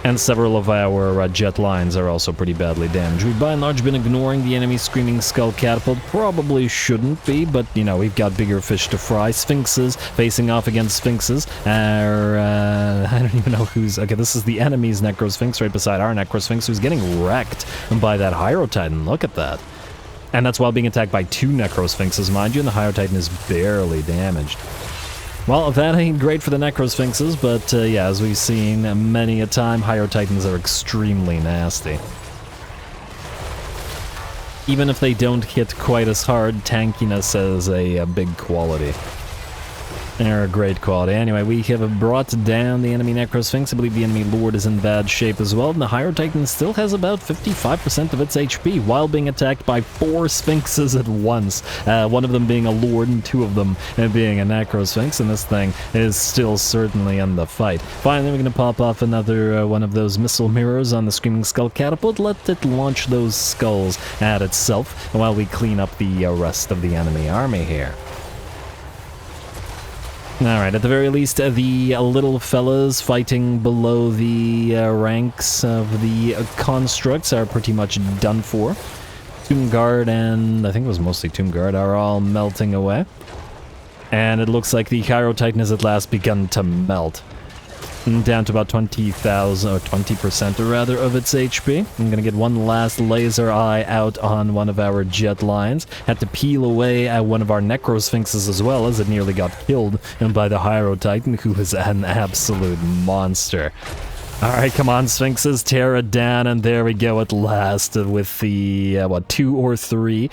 And several of our jet lines are also pretty badly damaged. We've by and large been ignoring the enemy Screaming Skull Catapult. Probably shouldn't be, but you know, we've got bigger fish to fry. Sphinxes facing off against Sphinxes. I don't even know who's... Okay, this is the enemy's Necrosphinx right beside our Necrosphinx, who's getting wrecked by that Hyro Titan. Look at that. And that's while being attacked by two Necrosphinxes, mind you, and the Hyro Titan is barely damaged. Well, that ain't great for the Necrosphinxes, but yeah, as we've seen many a time, Hyro Titans are extremely nasty. Even if they don't hit quite as hard, tankiness is a big quality. They're a great quality. Anyway, we have brought down the enemy Necrosphinx. I believe the enemy Lord is in bad shape as well, and the Hyro Titan still has about 55% of its HP while being attacked by 4 Sphinxes at once. One of them being a Lord and 2 of them being a Necrosphinx, and this thing is still certainly in the fight. Finally, we're going to pop off another one of those missile mirrors on the Screaming Skull Catapult. Let it launch those skulls at itself while we clean up the rest of the enemy army here. Alright, at the very least, the little fellas fighting below the ranks of the constructs are pretty much done for. Tomb Guard and I think it was mostly Tomb Guard are all melting away. And it looks like the Hyro Titan has at last begun to melt. Down to about 20,000, or 20% rather, of its HP. I'm gonna get one last laser eye out on one of our jet lions. Had to peel away at one of our Necrosphinxes as well, as it nearly got killed by the Hyro Titan, who is an absolute monster. Alright, come on, Sphinxes, tear it down, and there we go at last with the, 2 or 3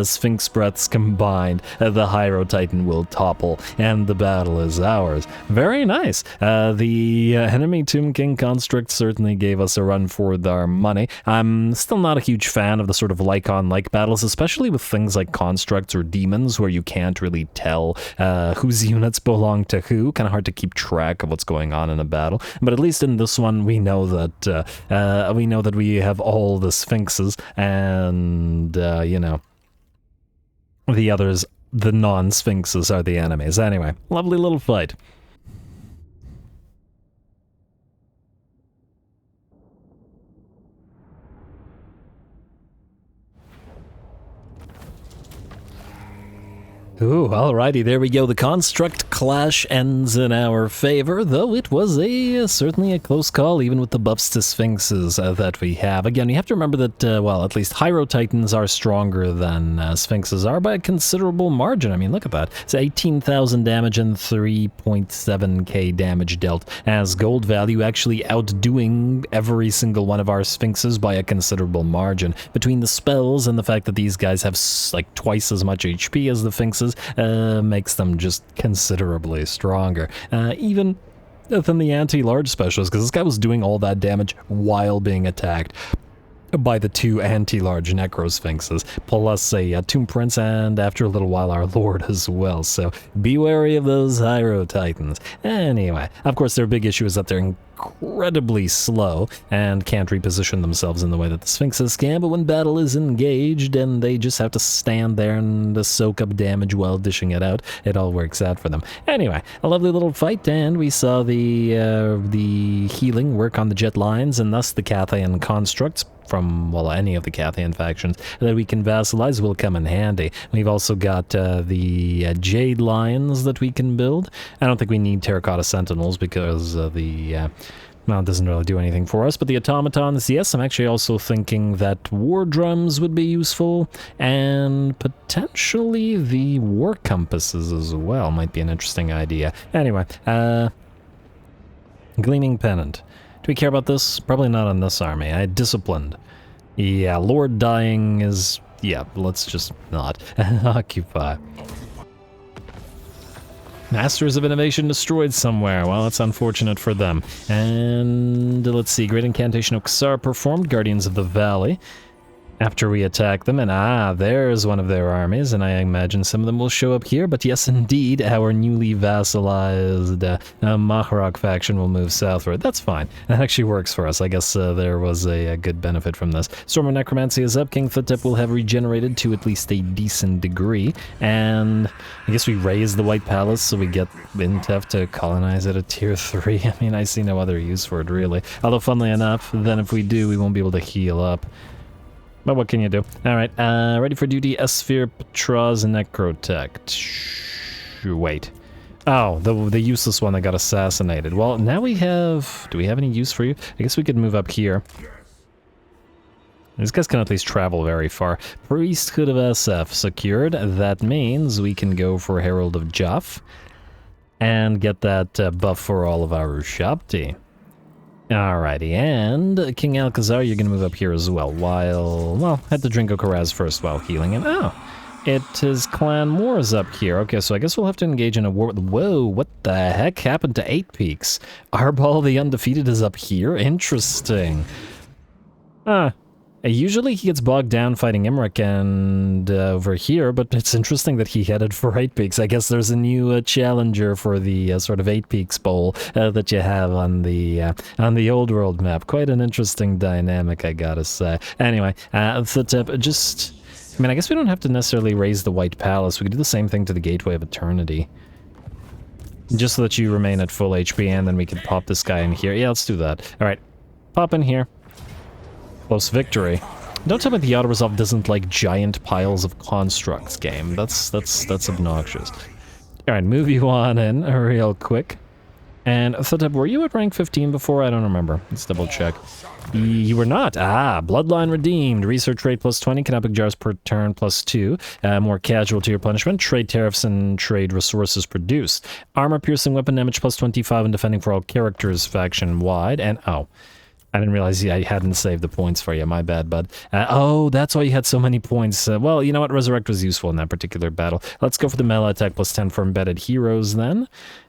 Sphinx breaths combined. The Hyro Titan will topple, and the battle is ours. Very nice. The enemy Tomb King construct certainly gave us a run for our money. I'm still not a huge fan of the sort of like-on-like battles, especially with things like constructs or demons, where you can't really tell whose units belong to who. Kind of hard to keep track of what's going on in a battle. But at least in this one, we know that we have all the Sphinxes, and you know, the others, the non-Sphinxes, are the enemies. Anyway, lovely little fight. Ooh, alrighty, there we go. The construct clash ends in our favor, though it was certainly a close call, even with the buffs to Sphinxes that we have. Again, you have to remember that, well, at least Hyro Titans are stronger than Sphinxes are by a considerable margin. I mean, look at that. It's 18,000 damage and 3.7k damage dealt, as gold value actually outdoing every single one of our Sphinxes by a considerable margin. Between the spells and the fact that these guys have like twice as much HP as the Sphinxes, makes them just considerably stronger. Even than the anti-large specialist, because this guy was doing all that damage while being attacked. by the 2 anti-large necrosphinxes, plus a tomb prince, and after a little while our lord as well, so be wary of those Hyro Titans. Anyway, of course their big issue is that they're incredibly slow and can't reposition themselves in the way that the sphinxes can, but when battle is engaged and they just have to stand there and soak up damage while dishing it out, it all works out for them. Anyway, a lovely little fight, and we saw the healing work on the jet lines and thus the Cathayan constructs from, well, any of the Cathayan factions that we can vassalize will come in handy. We've also got the Jade Lions that we can build. I don't think we need Terracotta Sentinels because well, it doesn't really do anything for us, but the automatons, yes, I'm actually also thinking that war drums would be useful, and potentially the war compasses as well might be an interesting idea. Anyway, Gleaming Pennant. Do we care about this? Probably not on this army. Disciplined. Yeah, Lord dying is... yeah, let's just not. Occupy. Masters of Innovation destroyed somewhere. Well, that's unfortunate for them. And let's see. Great Incantation of Xar performed. Guardians of the Valley. After we attack them, and there's one of their armies, and I imagine some of them will show up here, but yes, indeed, our newly vassalized Mahrok faction will move southward. That's fine. That actually works for us. I guess there was a good benefit from this. Storm of Necromancy is up. King Thotep will have regenerated to at least a decent degree, and I guess we raise the White Palace so we get Intef to colonize it at tier 3. I mean, I see no other use for it, really. Although, funnily enough, then if we do, we won't be able to heal up. But what can you do? Alright, ready for duty, Esphere, Petraz, Necrotect. Wait. Oh, the useless one that got assassinated. Well, now we have... do we have any use for you? I guess we could move up here. These guys can at least travel very far. Priesthood of SF secured. That means we can go for Herald of Jaff and get that buff for all of our Ushabti. Alrighty, and King Alcazar, you're gonna move up here as well, while, well, head to Drinko Karaz first while healing, and it is Clan Moors up here. Okay, so I guess we'll have to engage in a war. Whoa, what the heck happened to 8 Peaks? Arbal the Undefeated is up here? Interesting. Usually he gets bogged down fighting Imrik and over here, but it's interesting that he headed for 8 Peaks. I guess there's a new challenger for the sort of 8 Peaks bowl that you have on the old world map. Quite an interesting dynamic, I gotta say. Anyway, Thotep, just... I mean, I guess we don't have to necessarily raise the White Palace. We could do the same thing to the Gateway of Eternity. Just so that you remain at full HP, and then we can pop this guy in here. Yeah, let's do that. Alright, pop in here. Close victory. Don't tell me the Auto Resolve doesn't like giant piles of constructs, game. That's obnoxious. Alright, move you on in real quick. And Thotep, were you at rank 15 before? I don't remember. Let's double check. You were not. Bloodline redeemed. Research rate plus 20. Canopic jars per turn plus 2. More casual to your punishment. Trade tariffs and trade resources produced. Armor piercing weapon damage plus 25 and defending for all characters faction wide. And I didn't realize I hadn't saved the points for you. My bad, bud. Oh, that's why you had so many points. Well, you know what? Resurrect was useful in that particular battle. Let's go for the melee attack plus 10 for embedded heroes then.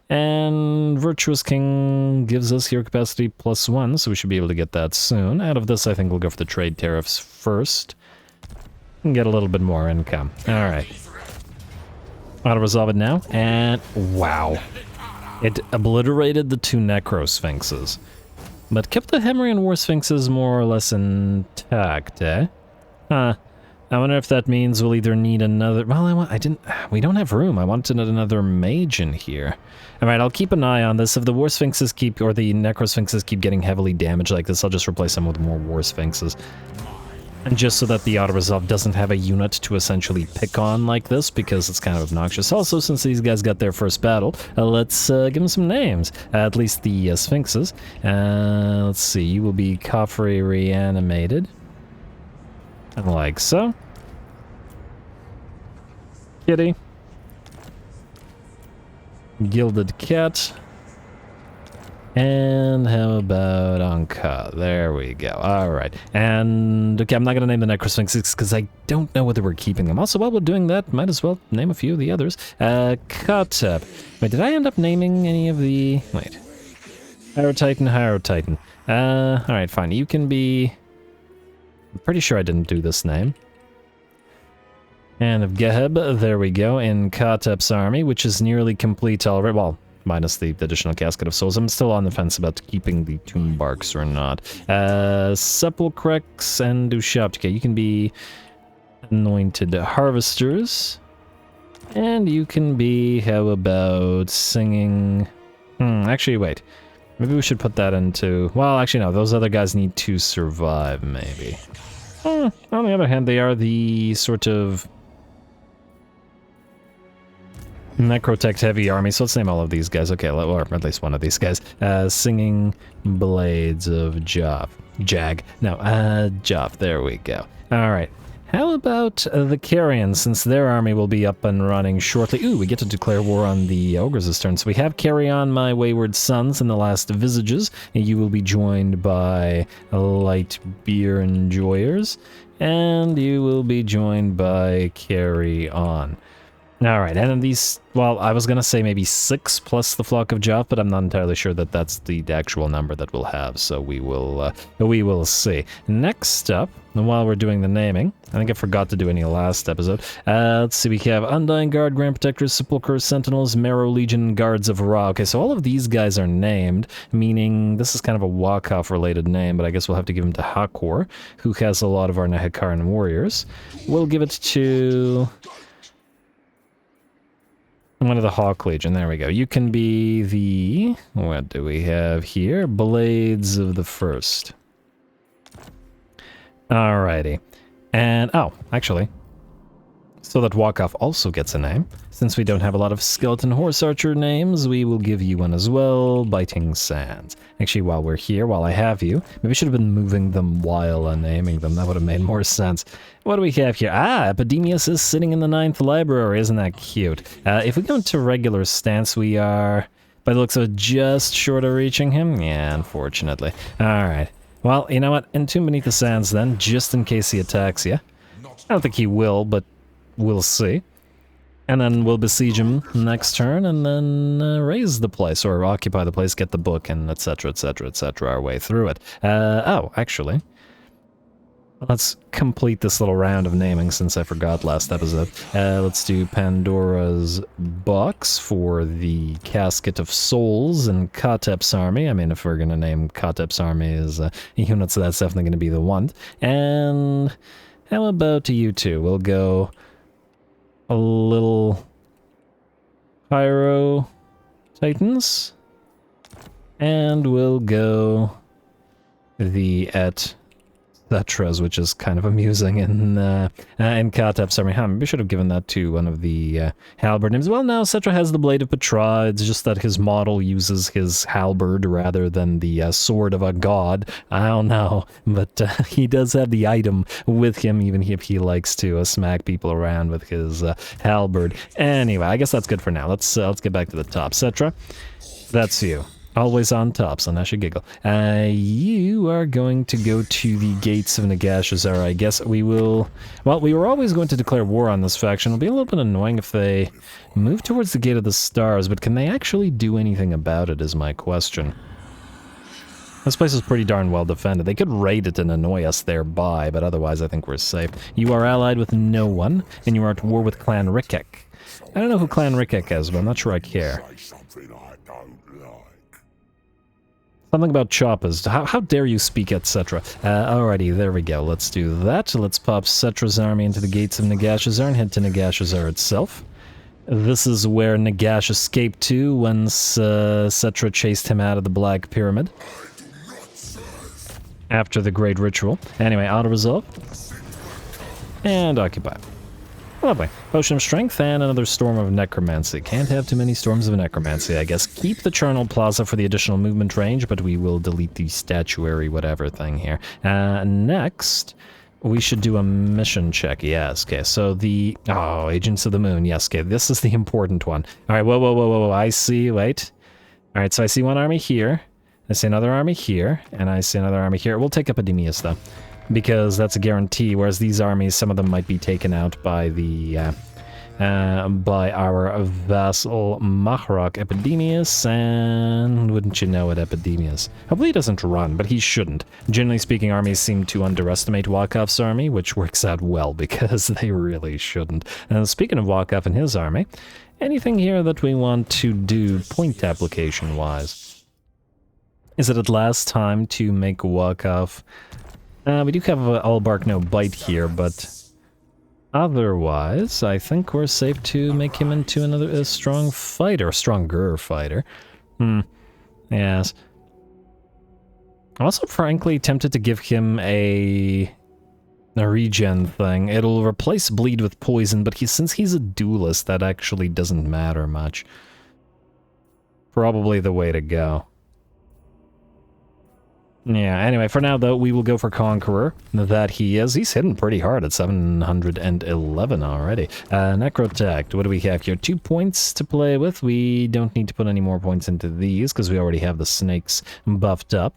And Virtuous King gives us hero capacity plus 1, so we should be able to get that soon. Out of this, I think we'll go for the trade tariffs first. And get a little bit more income. Alright. Auto-resolve it now. And wow. It obliterated the 2 Necrosphinxes. But kept the Khemri and War Sphinxes more or less intact, eh? I wonder if that means we'll either need another... well, we don't have room. I wanted another mage in here. Alright, I'll keep an eye on this. If the War Sphinxes or the Necrosphinxes keep getting heavily damaged like this, I'll just replace them with more War Sphinxes. And just so that the Auto-Resolve doesn't have a unit to essentially pick on like this, because it's kind of obnoxious. Also, since these guys got their first battle, let's give them some names. At least the Sphinxes. Let's see, you will be Khafri reanimated. Like so. Kitty. Gilded Cat. And how about Anka? There we go. Alright. And, okay, I'm not going to name the Necrosphinxes because I don't know whether we're keeping them. Also, while we're doing that, might as well name a few of the others. Kotep. Wait, did I end up naming any of the... wait. Hyro Titan. Alright, fine. You can be... I'm pretty sure I didn't do this name. And of Geheb, there we go, in Katep's army, which is nearly complete already. Well, minus the additional Casket of Souls. I'm still on the fence about keeping the Tomb Barks or not. Sepulchrex and Dushaptike. You can be Anointed Harvesters. And you can be, how about singing... actually, wait. Maybe we should put that into... Well, actually, no. Those other guys need to survive, maybe. On the other hand, they are the sort of... Necrotect-heavy army, so let's name all of these guys. Okay, or at least one of these guys. Singing Blades of Job. Jag. No, Job. There we go. Alright. How about the Carrion, since their army will be up and running shortly? Ooh, we get to declare war on the Ogres this turn. So we have Carry On My Wayward Sons in the Last Visages. And you will be joined by Light Beer Enjoyers. And you will be joined by Carry On. Alright, and then these, well, I was gonna say maybe 6 plus the Flock of Job, but I'm not entirely sure that that's the actual number that we'll have, so we will see. Next up, and while we're doing the naming, I think I forgot to do any last episode, let's see, we have Undying Guard, Grand Protectors, Sepulchre, Sentinels, Marrow Legion, Guards of Ra. Okay, so all of these guys are named, meaning this is kind of a Wakav related name, but I guess we'll have to give him to Hakor, who has a lot of our Nehekaran warriors. We'll give it to... one of the Hawk Legion, there we go. You can be the... what do we have here? Blades of the First. Alrighty. And, oh, actually, so that Wakav also gets a name. Since we don't have a lot of Skeleton Horse Archer names, we will give you one as well, Biting Sands. Actually, while we're here, while I have you, maybe I should have been moving them while naming them. That would have made more sense. What do we have here? Ah, Epidemius is sitting in the 9th library. Isn't that cute? If we go into regular stance, we are, by the looks of it, just short of reaching him. Yeah, unfortunately. Alright. Well, you know what? Entomb Beneath the Sands then, just in case he attacks you. I don't think he will, but we'll see. And then we'll besiege him next turn, and then raise the place, or occupy the place, get the book, and etc, etc, etc, our way through it. Oh, actually, let's complete this little round of naming, since I forgot last episode. Let's do Pandora's Box for the Casket of Souls and Katep's army. I mean, if we're going to name Katep's army as units, so that's definitely going to be the one. And how about you two? We'll go... a little Pyro Titans, and we'll go the Settra's, which is kind of amusing in Katep's army. Maybe we should have given that to one of the halberd names. Well, now Settra has the Blade of Petra. It's just that his model uses his halberd rather than the sword of a god. I don't know, but he does have the item with him, even if he likes to smack people around with his halberd. Anyway, I guess that's good for now. Let's get back to the top. Settra, that's you. Always on top, so I should giggle. You are going to go to the gates of Nagashizzar. I guess we will... well, we were always going to declare war on this faction. It'll be a little bit annoying if they move towards the Gate of the Stars, but can they actually do anything about it is my question. This place is pretty darn well defended. They could raid it and annoy us thereby, but otherwise I think we're safe. You are allied with no one, and you are at war with Clan Rickek. I don't know who Clan Rickek is, but I'm not sure I care. Something about choppers. How dare you speak, etc. Alrighty, there we go. Let's do that. Let's pop Settra's army into the gates of Nagashizzar and head to Nagashizzar itself. This is where Nagash escaped to once Settra chased him out of the Black Pyramid. After the Great Ritual. Anyway, auto-resolve. And occupy. Lovely. Potion of Strength and another Storm of Necromancy. Can't have too many Storms of Necromancy, I guess. Keep the Charnel Plaza for the additional movement range, but we will delete the statuary whatever thing here. Next, we should do a mission check. Yes, okay. So the... oh, Agents of the Moon. Yes, okay. This is the important one. Alright, whoa. I see... wait. Alright, so I see one army here. I see another army here. And I see another army here. We'll take Epidemius, though, because that's a guarantee, whereas these armies, some of them might be taken out by the by our vassal Mahrok Epidemius, and wouldn't you know it, Epidemius. Hopefully he doesn't run, but he shouldn't. Generally speaking, armies seem to underestimate Wakoff's army, which works out well because they really shouldn't. And speaking of Wakoff and his army, anything here that we want to do point application-wise? Is it at last time to make Wakoff? We do have All Bark No Bite here, but otherwise, I think we're safe to make him into a strong fighter, stronger fighter. Yes. I'm also frankly tempted to give him a regen thing. It'll replace bleed with poison, but since he's a duelist, that actually doesn't matter much. Probably the way to go. Yeah, anyway, for now, though, we will go for Conqueror. That he is. He's hitting pretty hard at 711 already. Necrotect, what do we have here? 2 points to play with. We don't need to put any more points into these, because we already have the snakes buffed up.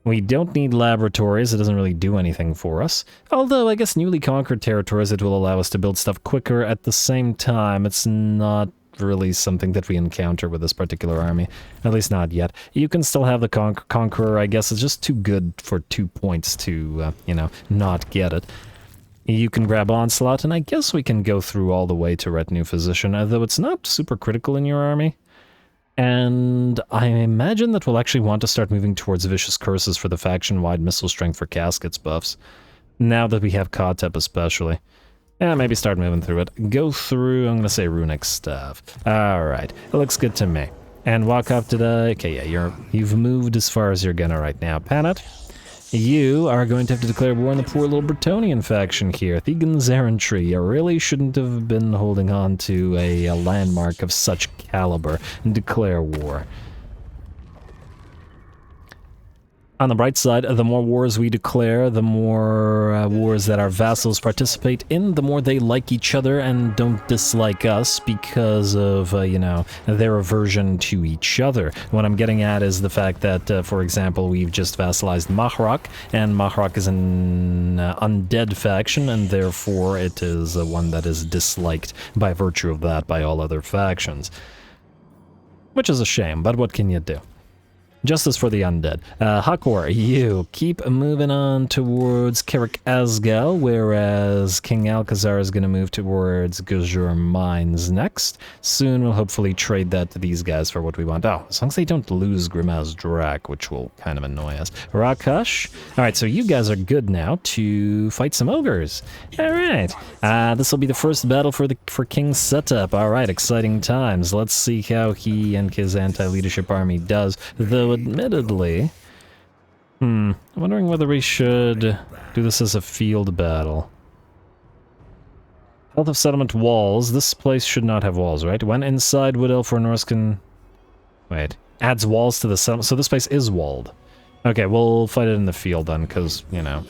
We don't need laboratories, it doesn't really do anything for us. Although, I guess newly conquered territories, it will allow us to build stuff quicker. At the same time, it's not really something that we encounter with this particular army. At least not yet. You can still have the Conqueror, I guess. It's just too good for 2 points to, you know, not get it. You can grab Onslaught, and I guess we can go through all the way to Retinue Physician, although it's not super critical in your army. And I imagine that we'll actually want to start moving towards Vicious Curses for the faction-wide missile strength for caskets buffs. Now that we have Kotep especially. Yeah, maybe start moving through it. Go through, I'm gonna say Runic Staff. Alright, it looks good to me. And walk up to the... Okay, yeah, you've moved as far as you're gonna right now. Panet, you are going to have to declare war on the poor little Bretonnian faction here. Thegan's Errantry. You really shouldn't have been holding on to a landmark of such caliber and declare war. On the bright side, the more wars we declare, the more wars that our vassals participate in, the more they like each other and don't dislike us because of, you know, their aversion to each other. What I'm getting at is the fact that, for example, we've just vassalized Mahrok, and Mahrok is an undead faction, and therefore it is one that is disliked by virtue of that by all other factions. Which is a shame, but what can you do? Justice for the undead. Hakor, you keep moving on towards Kerik Asgal, whereas King Alcazar is going to move towards Gujur Mines next. Soon we'll hopefully trade that to these guys for what we want. Oh, as long as they don't lose Grimaz Drak, which will kind of annoy us. Rakash. Alright, so you guys are good now to fight some ogres. Alright. This will be the first battle for King's setup. Alright, exciting times. Let's see how he and his anti-leadership army does. Though admittedly, I'm wondering whether we should do this as a field battle. Health of settlement walls. This place should not have walls, right? When inside, Wood Elf or Norse can... Wait. Adds walls to the settlement. So this place is walled. Okay, we'll fight it in the field then, because, you know.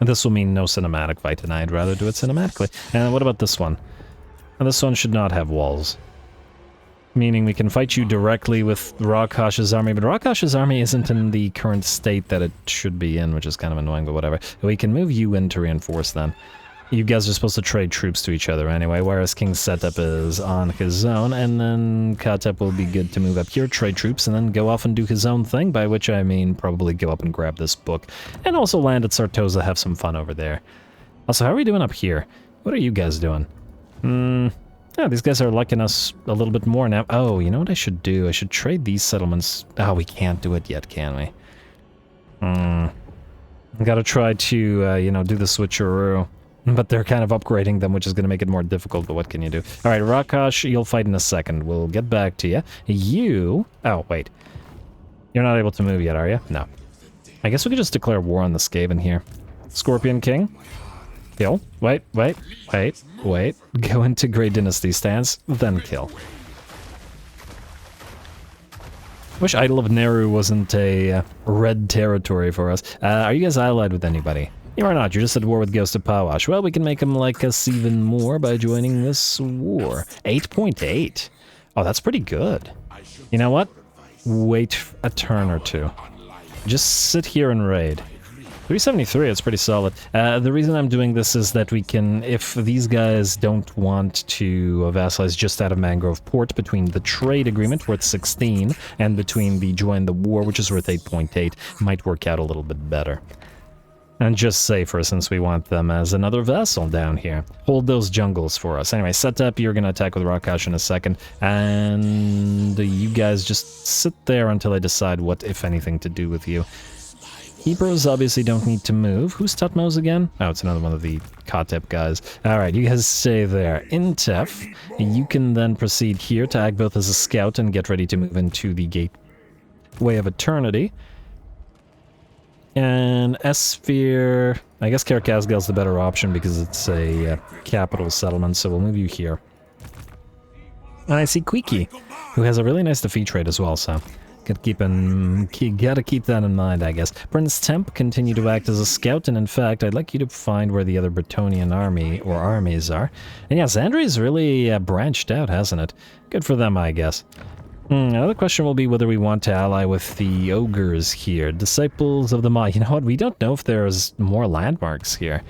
And this will mean no cinematic fight, and I'd rather do it cinematically. And what about this one? And this one should not have walls. Meaning we can fight you directly with Rakash's army, but Rakash's army isn't in the current state that it should be in, which is kind of annoying, but whatever. We can move you in to reinforce then. You guys are supposed to trade troops to each other anyway, whereas King's setup is on his own, and then Kotep will be good to move up here, trade troops, and then go off and do his own thing, by which I mean probably go up and grab this book, and also land at Sartosa, have some fun over there. Also, how are we doing up here? What are you guys doing? Yeah, these guys are liking us a little bit more now. Oh, you know what I should do? I should trade these settlements. Oh, we can't do it yet, can we? Gotta try to, you know, do the switcheroo. But they're kind of upgrading them, which is going to make it more difficult, but what can you do? Alright, Rakash, you'll fight in a second. We'll get back to you. You... Oh, wait. You're not able to move yet, are you? No. I guess we could just declare war on the Skaven here. Scorpion King. Kill. Wait. Go into Great Dynasty stance, then kill. Wish Idol of Neru wasn't a red territory for us. Are you guys allied with anybody? You are not. You're just at war with Ghost of Pawash. Well, we can make them like us even more by joining this war. 8.8. Oh, that's pretty good. You know what? Wait a turn or two. Just sit here and raid. 373, it's pretty solid. The reason I'm doing this is that we can, if these guys don't want to vassalize just out of Mangrove Port, between the trade agreement worth 16 and between the join the war, which is worth 8.8, might work out a little bit better. And just safer since we want them as another vassal down here. Hold those jungles for us. Anyway, set up, you're going to attack with Rakash in a second, and you guys just sit there until I decide what, if anything, to do with you. Keepers obviously don't need to move. Who's Tutmos again? Oh, it's another one of the Kotep guys. Alright, you guys stay there. Intef, you can then proceed here to act both as a scout and get ready to move into the Gateway of Eternity. And Esphere, I guess Karakazgal's the better option because it's a capital settlement, so we'll move you here. And I see Quiki, who has a really nice defeat rate as well, so gotta keep that in mind, I guess. Prince Temp, continue to act as a scout, and in fact, I'd like you to find where the other Bretonnian army, or armies, are. And yeah, Xandri's really branched out, hasn't it? Good for them, I guess. Another question will be whether we want to ally with the ogres here. Disciples of the Maw. You know what? We don't know if there's more landmarks here.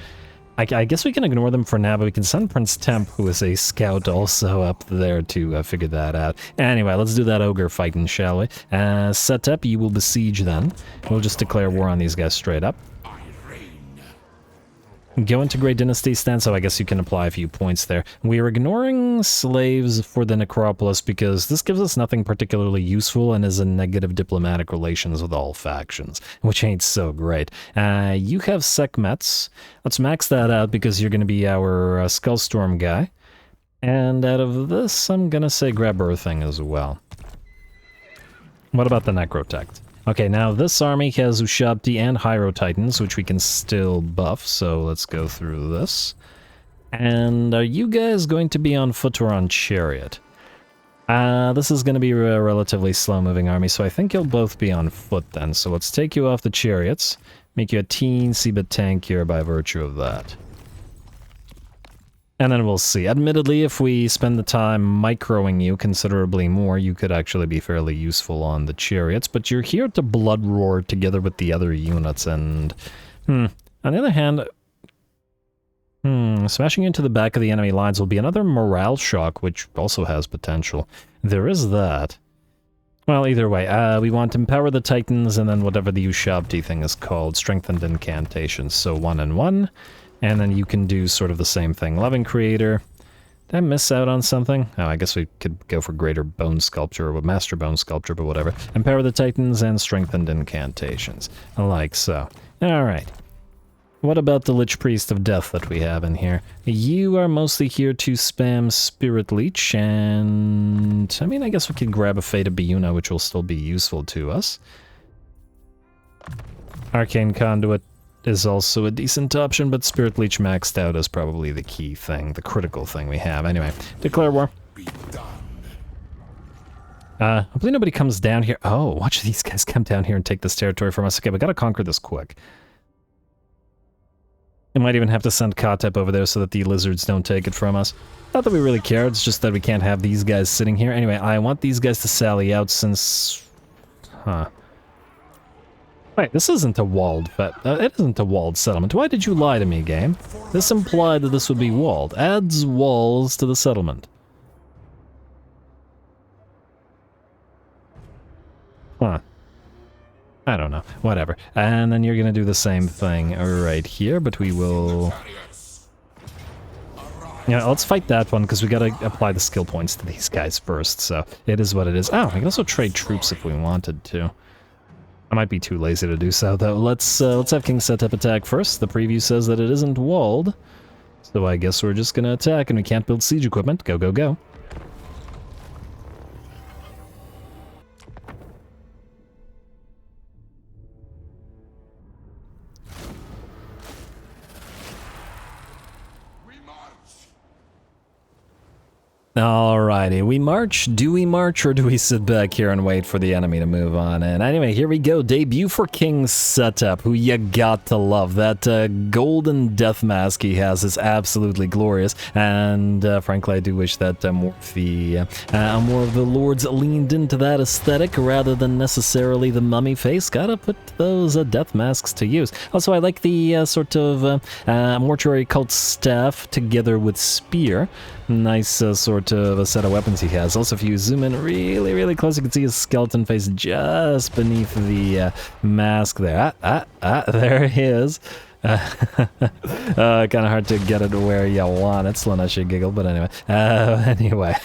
I guess we can ignore them for now, but we can send Prince Temp, who is a scout, also up there to figure that out. Anyway, let's do that ogre fighting, shall we? Set up, you will besiege then. We'll just declare war on these guys straight up. Go into Great Dynasty stance, so I guess you can apply a few points there. We are ignoring slaves for the Necropolis because this gives us nothing particularly useful and is in negative diplomatic relations with all factions, which ain't so great. You have Sekhmets. Let's max that out because you're going to be our Skullstorm guy. And out of this, I'm going to say grab Earthing as well. What about the Necrotect? Okay, now this army has Ushabti and Hyro Titans, which we can still buff, so let's go through this. And are you guys going to be on foot or on chariot? This is going to be a relatively slow-moving army, so I think you'll both be on foot then. So let's take you off the chariots, make you a teensy bit tankier by virtue of that. And then we'll see. Admittedly, if we spend the time microing you considerably more, you could actually be fairly useful on the chariots, but you're here to blood roar together with the other units, and... on the other hand... smashing into the back of the enemy lines will be another morale shock, which also has potential. There is that. Well, either way, we want to empower the Titans, and then whatever the Ushabti thing is called, strengthened incantations, so 1 and 1. And then you can do sort of the same thing. Loving Creator. Did I miss out on something? Oh, I guess we could go for Greater Bone Sculpture or Master Bone Sculpture, but whatever. Empower the Titans and Strengthened Incantations. Like so. Alright. What about the Lich Priest of Death that we have in here? You are mostly here to spam Spirit Leech, and... I mean, I guess we could grab a Fate of Biuna, which will still be useful to us. Arcane Conduit is also a decent option, but Spirit Leech maxed out is probably the key thing, the critical thing we have. Anyway, declare war. Hopefully nobody comes down here. Oh, watch these guys come down here and take this territory from us. Okay, we gotta conquer this quick. I might even have to send Kotep over there so that the lizards don't take it from us. Not that we really care, it's just that we can't have these guys sitting here. Anyway, I want these guys to sally out since... Wait, this isn't a walled... it isn't a walled settlement. Why did you lie to me, game? This implied that this would be walled. Adds walls to the settlement. Huh. I don't know. Whatever. And then you're gonna do the same thing right here, but we will... Yeah, let's fight that one, because we gotta apply the skill points to these guys first, so it is what it is. Oh, we can also trade troops if we wanted to. I might be too lazy to do so, though. Let's have King set up attack first. The preview says that it isn't walled, so I guess we're just gonna attack, and we can't build siege equipment. Go, go, go. Alrighty, we march. Do we march or do we sit back here and wait for the enemy to move on? And anyway, here we go. Debut for King Setup, who you got to love. That golden death mask he has is absolutely glorious. And frankly, I do wish that more of the lords leaned into that aesthetic rather than necessarily the mummy face. Gotta put those death masks to use. Also, I like the sort of mortuary cult staff together with spear. Nice sort of a set of weapons he has. Also, if you zoom in really, really close, you can see his skeleton face just beneath the mask there. There he is. Kind of hard to get it where you want it. Slaneshi giggle, but anyway.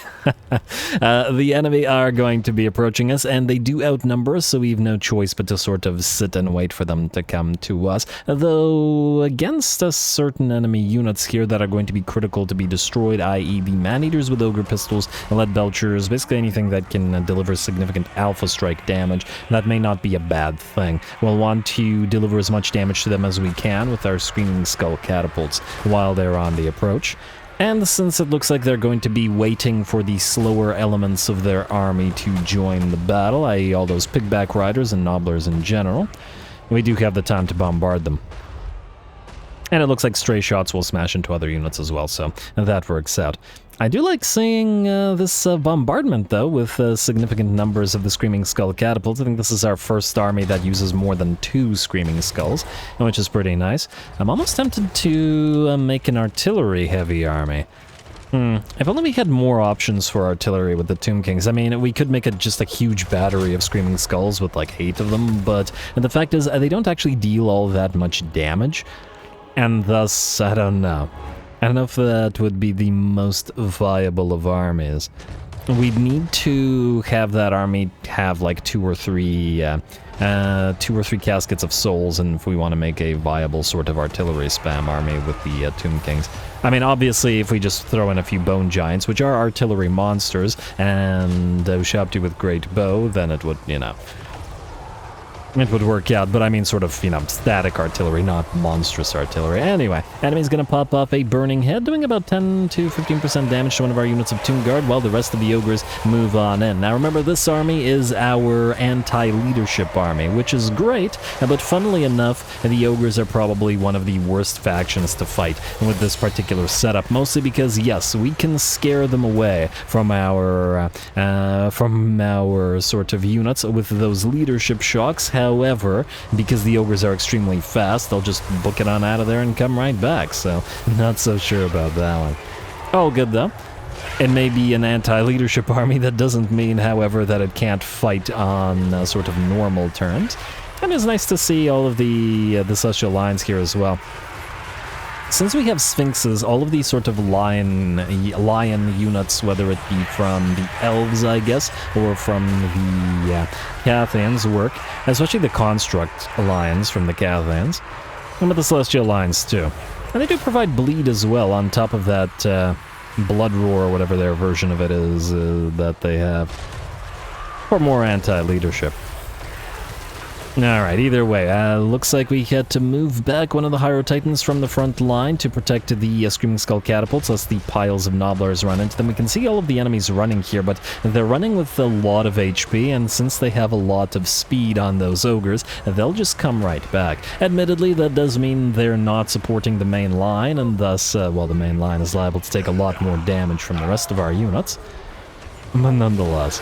The enemy are going to be approaching us, and they do outnumber us, so we have no choice but to sort of sit and wait for them to come to us. Though, against certain enemy units here that are going to be critical to be destroyed, i.e. the man-eaters with ogre pistols, lead belchers, basically anything that can deliver significant alpha strike damage, that may not be a bad thing. We'll want to deliver as much damage to them as we can with our Screaming Skull catapults while they're on the approach. And since it looks like they're going to be waiting for the slower elements of their army to join the battle, i.e. all those pigback riders and nobblers in general, we do have the time to bombard them. And it looks like stray shots will smash into other units as well, so that works out. I do like seeing this bombardment, though, with significant numbers of the Screaming Skull catapults. I think this is our first army that uses more than 2 Screaming Skulls, which is pretty nice. I'm almost tempted to make an artillery-heavy army. If only we had more options for artillery with the Tomb Kings. I mean, we could make just a huge battery of Screaming Skulls with like 8 of them, but the fact is they don't actually deal all that much damage, and thus, I don't know. I don't know if that would be the most viable of armies. We'd need to have that army have like 2 or 3 caskets of souls, and if we want to make a viable sort of artillery spam army with the Tomb Kings. I mean, obviously, if we just throw in a few bone giants, which are artillery monsters, and Ushabti with great bow, then it would, you know, it would work out, but I mean sort of, you know, static artillery, not monstrous artillery. Anyway, enemy's gonna pop off a burning head, doing about 10 to 15% damage to one of our units of Tomb Guard, while the rest of the ogres move on in. Now remember, this army is our anti-leadership army, which is great, but funnily enough, the ogres are probably one of the worst factions to fight with this particular setup, mostly because, yes, we can scare them away from our sort of units with those leadership shocks. However, because the ogres are extremely fast, they'll just book it on out of there and come right back, so not so sure about that one. All good, though. It may be an anti-leadership army. That doesn't mean, however, that it can't fight on sort of normal terms. And it's nice to see all of the celestial lines here as well. Since we have sphinxes, all of these sort of lion units, whether it be from the elves, I guess, or from the Cathans work, especially the construct lions from the Cathans, and with the celestial lines too. And they do provide bleed as well on top of that blood roar, or whatever their version of it is that they have, or more anti-leadership. Alright, either way, looks like we had to move back one of the Hydro Titans from the front line to protect the Screaming Skull catapults, lest the piles of nobblers run into them. We can see all of the enemies running here, but they're running with a lot of HP, and since they have a lot of speed on those ogres, they'll just come right back. Admittedly, that does mean they're not supporting the main line, and thus, well, the main line is liable to take a lot more damage from the rest of our units. But nonetheless,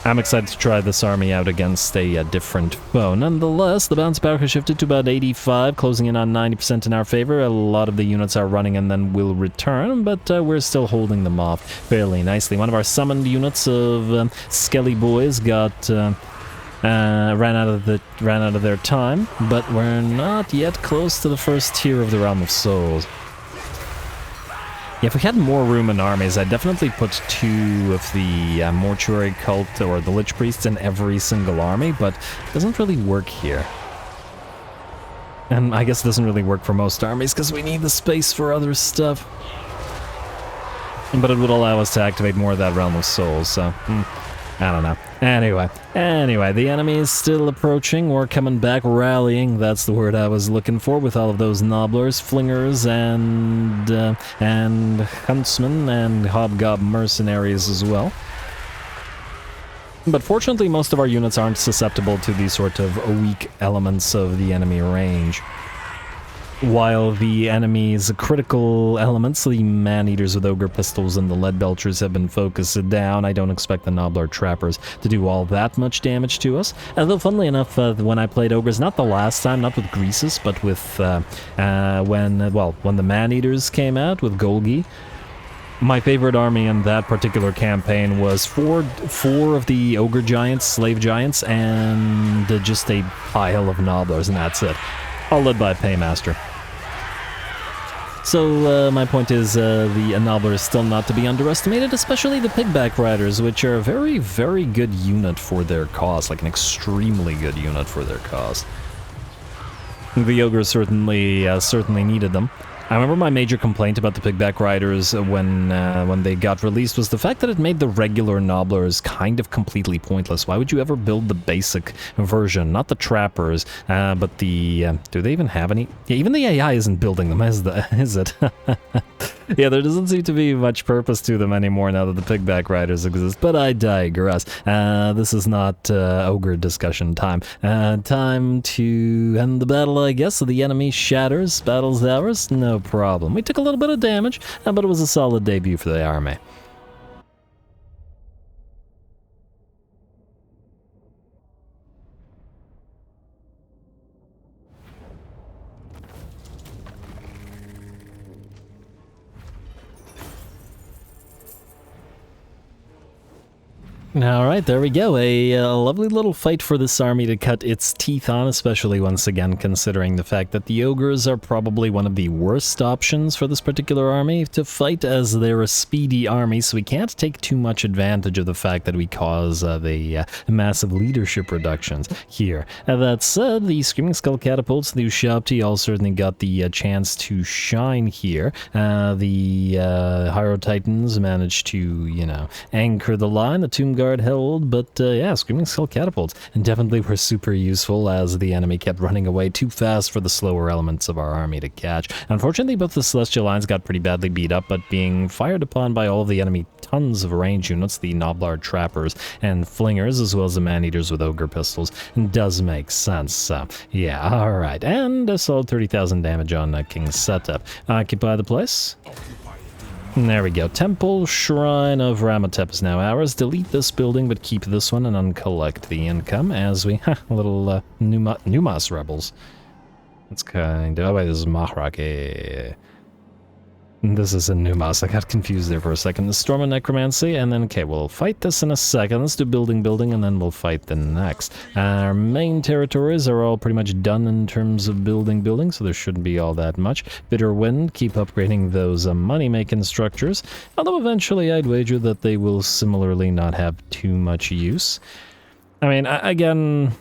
I'm excited to try this army out against a different foe. Nonetheless, the bounce power has shifted to about 85, closing in on 90% in our favor. A lot of the units are running and then will return, but we're still holding them off fairly nicely. One of our summoned units of Skelly Boys got ran out of their time, but we're not yet close to the first tier of the Realm of Souls. Yeah, if we had more room in armies, I'd definitely put 2 of the Mortuary Cult or the Lich Priests in every single army, but it doesn't really work here. And I guess it doesn't really work for most armies, because we need the space for other stuff. But it would allow us to activate more of that Realm of Souls, so I don't know. Anyway, the enemy is still approaching or coming back, rallying. That's the word I was looking for, with all of those nobblers, flingers, and huntsmen and hobgob mercenaries as well. But fortunately, most of our units aren't susceptible to these sort of weak elements of the enemy range. While the enemy's critical elements, the man-eaters with ogre pistols and the lead belchers, have been focused down, I don't expect the nobbler trappers to do all that much damage to us. Although, funnily enough, when I played ogres, not the last time, not with Greasus, but with when the man-eaters came out with Golgi, my favorite army in that particular campaign was four of the ogre giants, slave giants, and just a pile of nobblers, and that's it. All led by a paymaster. So, my point is, the nobbler is still not to be underestimated, especially the pigback riders, which are a very, very good unit for their cost, like an extremely good unit for their cost. The ogres certainly needed them. I remember my major complaint about the pigback riders when they got released was the fact that it made the regular nobblers kind of completely pointless. Why would you ever build the basic version? Not the trappers, but the... do they even have any? Yeah, even the AI isn't building them, is it? Yeah, there doesn't seem to be much purpose to them anymore now that the pigback riders exist, but I digress. This is not ogre discussion time. Time to end the battle, I guess. So the enemy shatters, battle's ours, no problem. We took a little bit of damage, but it was a solid debut for the army. Alright, there we go. A lovely little fight for this army to cut its teeth on, especially once again considering the fact that the ogres are probably one of the worst options for this particular army to fight, as they're a speedy army, so we can't take too much advantage of the fact that we cause the massive leadership reductions here. That said, the Screaming Skull Catapults, the Ushabti all certainly got the chance to shine here. The Hyro Titans managed to, you know, anchor the line. The Tomb Guard held, but yeah, Screaming Skull Catapults definitely were super useful as the enemy kept running away too fast for the slower elements of our army to catch. Unfortunately, both the Celestial Lines got pretty badly beat up, but being fired upon by all of the enemy tons of range units, the Noblard Trappers and Flingers, as well as the Man-Eaters with Ogre Pistols, does make sense. So, yeah, alright. And a solid 30,000 damage on King Setup. Occupy the place. There we go. Temple Shrine of Ramatep is now ours. Delete this building, but keep this one and uncollect the income as we... little Numas rebels. That's kind of... Oh wait, this is Mahrake. This is a Numas. I got confused there for a second. The Storm of Necromancy, and then, okay, we'll fight this in a second. Let's do building, and then we'll fight the next. Our main territories are all pretty much done in terms of building, so there shouldn't be all that much. Bitter Wind, keep upgrading those money-making structures, although eventually I'd wager that they will similarly not have too much use. I mean, again...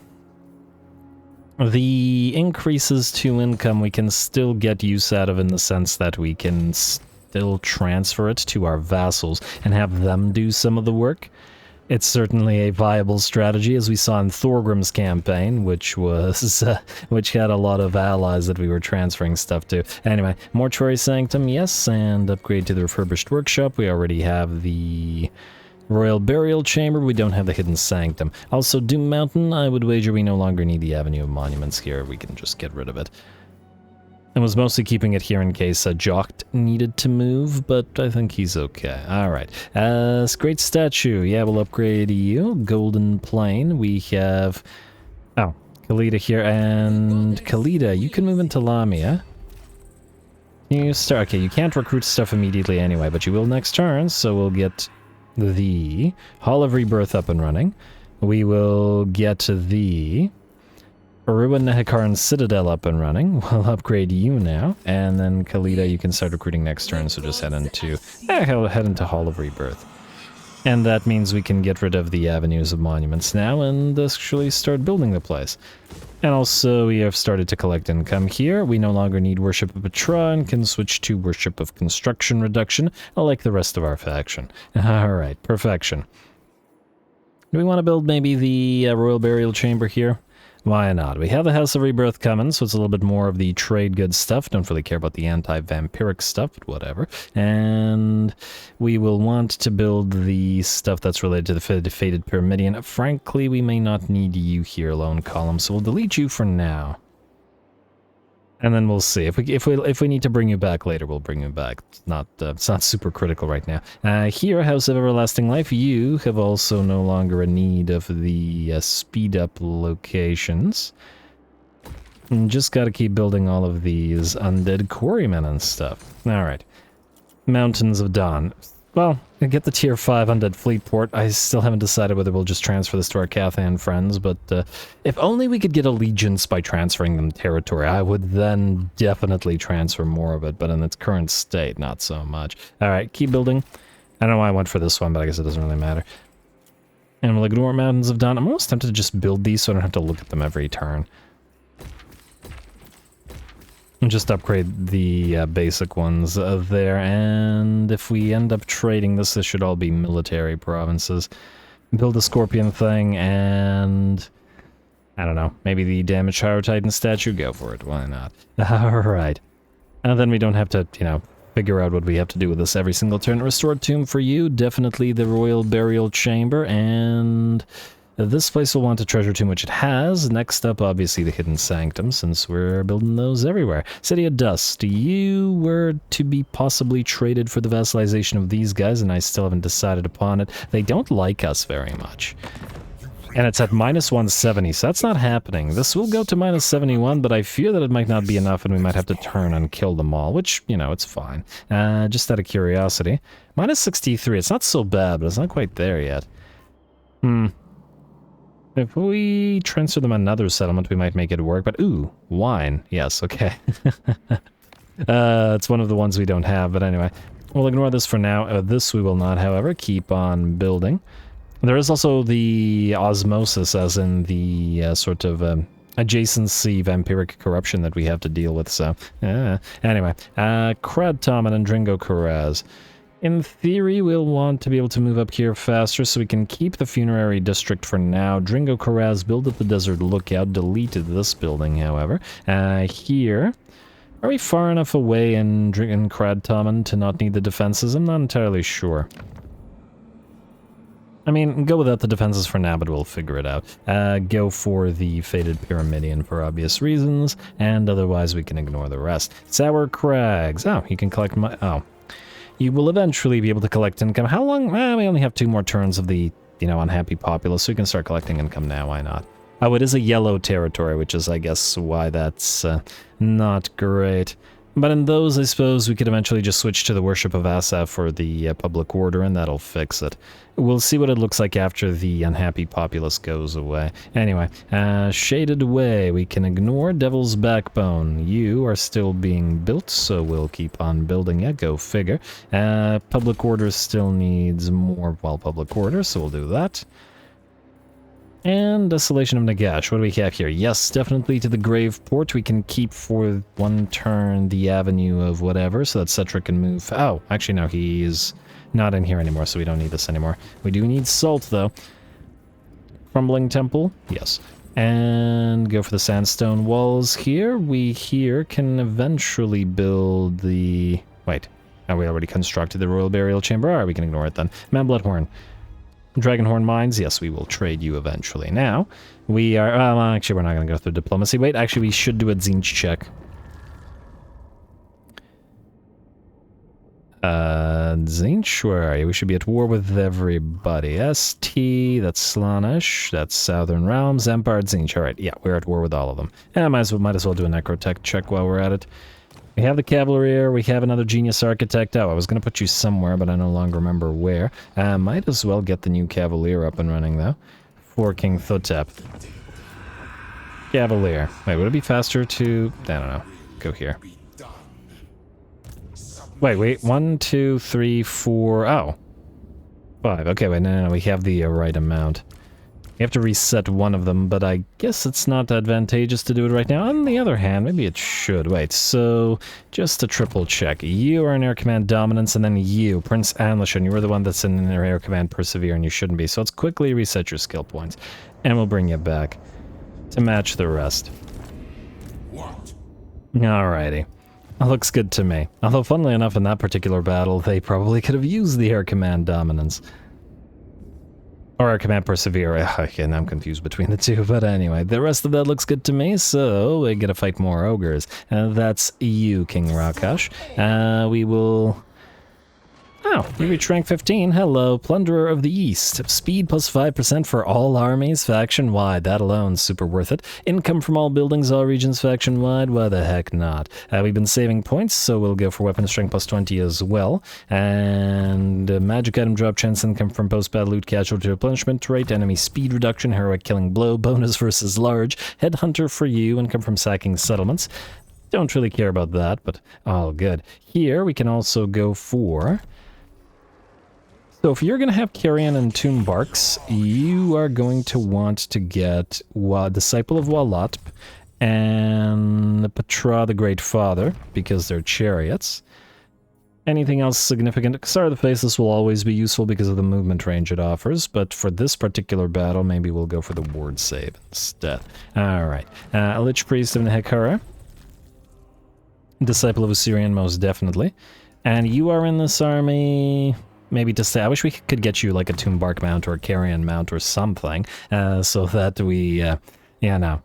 The increases to income we can still get use out of in the sense that we can still transfer it to our vassals and have them do some of the work. It's certainly a viable strategy, as we saw in Thorgrim's campaign, which was which had a lot of allies that we were transferring stuff to. Anyway, Mortuary Sanctum, yes, and upgrade to the Refurbished Workshop. We already have the Royal Burial Chamber, we don't have the Hidden Sanctum. Also, Doom Mountain, I would wager we no longer need the Avenue of Monuments here. We can just get rid of it. I was mostly keeping it here in case Jocht needed to move, but I think he's okay. Alright. Great Statue, yeah, we'll upgrade you. Golden Plain, we have... Oh, Khalida here, and Khalida, you can move into Lamia. You start... Okay, you can't recruit stuff immediately anyway, but you will next turn, so we'll get... the Hall of Rebirth up and running. We will get the Ruin Nehekaran Citadel up and running. We'll upgrade you now, and then Khalida, you can start recruiting next turn, so just head into Hall of Rebirth. And that means we can get rid of the Avenues of Monuments now and actually start building the place. And also, we have started to collect income here. We no longer need Worship of Petra and can switch to Worship of Construction Reduction, like the rest of our faction. Alright, perfection. Do we want to build maybe the Royal Burial Chamber here? Why not? We have the House of Rebirth coming, so it's a little bit more of the trade goods stuff. Don't really care about the anti-vampiric stuff, but whatever. And we will want to build the stuff that's related to the Fated Pyramidion. Frankly, we may not need you here, Lone Column, so we'll delete you for now. And then we'll see. If we need to bring you back later, we'll bring you back. It's not super critical right now. Here, House of Everlasting Life, you have also no longer a need of the speed up locations. And just got to keep building all of these undead quarrymen and stuff. All right, Mountains of Dawn. Well, get the tier 5 undead fleet port. I still haven't decided whether we'll just transfer this to our Cathan friends, but if only we could get allegiance by transferring them territory, I would then definitely transfer more of it, but in its current state, not so much. Alright, keep building. I don't know why I went for this one, but I guess it doesn't really matter. And we'll ignore Mountains of Dawn. I'm almost tempted to just build these so I don't have to look at them every turn. And just upgrade the basic ones there, and if we end up trading this should all be military provinces. Build a Scorpion thing, and I don't know, maybe the Damaged Hero Titan statue? Go for it, why not? Alright. And then we don't have to, you know, figure out what we have to do with this every single turn. Restored Tomb for you, definitely the Royal Burial Chamber, and this place will want a treasure tomb, which it has. Next up, obviously, the Hidden Sanctum, since we're building those everywhere. City of Dust. You were to be possibly traded for the vassalization of these guys, and I still haven't decided upon it. They don't like us very much. And it's at minus 170, so that's not happening. This will go to minus 71, but I fear that it might not be enough, and we might have to turn and kill them all, which, you know, it's fine. Just out of curiosity. Minus 63, it's not so bad, but it's not quite there yet. If we transfer them another settlement, we might make it work, but ooh, wine. Yes, okay. It's one of the ones we don't have, but anyway. We'll ignore this for now. This we will not, however. Keep on building. There is also the osmosis, as in the sort of adjacency vampiric corruption that we have to deal with, so... Anyway, Krad Toman and Dringo Karaz. In theory, we'll want to be able to move up here faster, so we can keep the funerary district for now. Dringo Karaz, build up the desert lookout, deleted this building, however. Here, are we far enough away in Krad Toman to not need the defenses? I'm not entirely sure. I mean, go without the defenses for now, but we'll figure it out. Go for the Fated Pyramidion for obvious reasons, and otherwise we can ignore the rest. Sour Crags. Oh, you can collect my... Oh. You will eventually be able to collect income. How long? We only have 2 more turns of the, you know, unhappy populace, so we can start collecting income now, why not? Oh, it is a yellow territory, which is, I guess, why that's not great. But in those, I suppose, we could eventually just switch to the Worship of Asa for the public order, and that'll fix it. We'll see what it looks like after the unhappy populace goes away. Anyway, Shaded Way, we can ignore Devil's Backbone. You are still being built, so we'll keep on building it, go figure. Public order still needs more, well, public order, so we'll do that. And Desolation of Nagash. What do we have here? Yes, definitely to the Grave Port. We can keep for 1 turn the Avenue of whatever, so that Settra can move. Oh, actually no, he's not in here anymore, so we don't need this anymore. We do need salt, though. Crumbling Temple? Yes. And go for the sandstone walls here. We here can eventually build the... Wait. Oh, we already constructed the Royal Burial Chamber. Alright, we can ignore it then. Manbloodhorn. Dragonhorn Mines, yes, we will trade you eventually. Now, we are... actually, we're not going to go through diplomacy. Wait, actually, we should do a Zinch check. Zinch, where are you? We should be at war with everybody. ST, that's Slaanesh, that's Southern Realms, Empire, Zinch. Alright, yeah, we're at war with all of them. And might as well do a Necrotech check while we're at it. We have the Cavalier, we have another Genius Architect. Oh, I was going to put you somewhere, but I no longer remember where. Might as well get the new Cavalier up and running, though. For King Thotep. Cavalier. Wait, would it be faster to... I don't know. Go here. Wait. 1, 2, 3, 4... Oh. 5. Okay, wait, no, we have the right amount. You have to reset one of them, but I guess it's not advantageous to do it right now. On the other hand, maybe it should. Wait, so just to triple check. You are in Air Command Dominance, and then you, Prince Anlishan, you were the one that's in Air Command Persevere, and you shouldn't be. So let's quickly reset your skill points, and we'll bring you back to match the rest.
What?
Alrighty. Looks good to me. Although, funnily enough, in that particular battle, they probably could have used the Air Command Dominance. Or Air Command Persevere. Again, I'm confused between the two, but anyway, the rest of that looks good to me, so we gotta fight more ogres. That's you, King Rakash. We will... Oh, you reach rank 15. Hello, Plunderer of the East. Speed plus 5% for all armies, faction-wide. That alone's super worth it. Income from all buildings, all regions, faction-wide. Why the heck not? We've been saving points, so we'll go for weapon strength plus 20 as well. And magic item drop chance income from post-battle loot, casualty replenishment rate, enemy speed reduction, heroic killing blow, bonus versus large, headhunter for you, income from sacking settlements. Don't really care about that, but all good. Here, we can also go for... So if you're going to have Carrion and Tomb Barks, you are going to want to get Disciple of Walatp and Petra the Great Father, because they're chariots. Anything else significant? Star of the Faceless will always be useful because of the movement range it offers, but for this particular battle, maybe we'll go for the ward save instead. Alright. Lich Priest of Nehekara. Disciple of Osirian, most definitely. And you are in this army... Maybe to say, I wish we could get you like a Tomb Bark mount or a Carrion mount or something, so that we, yeah, no.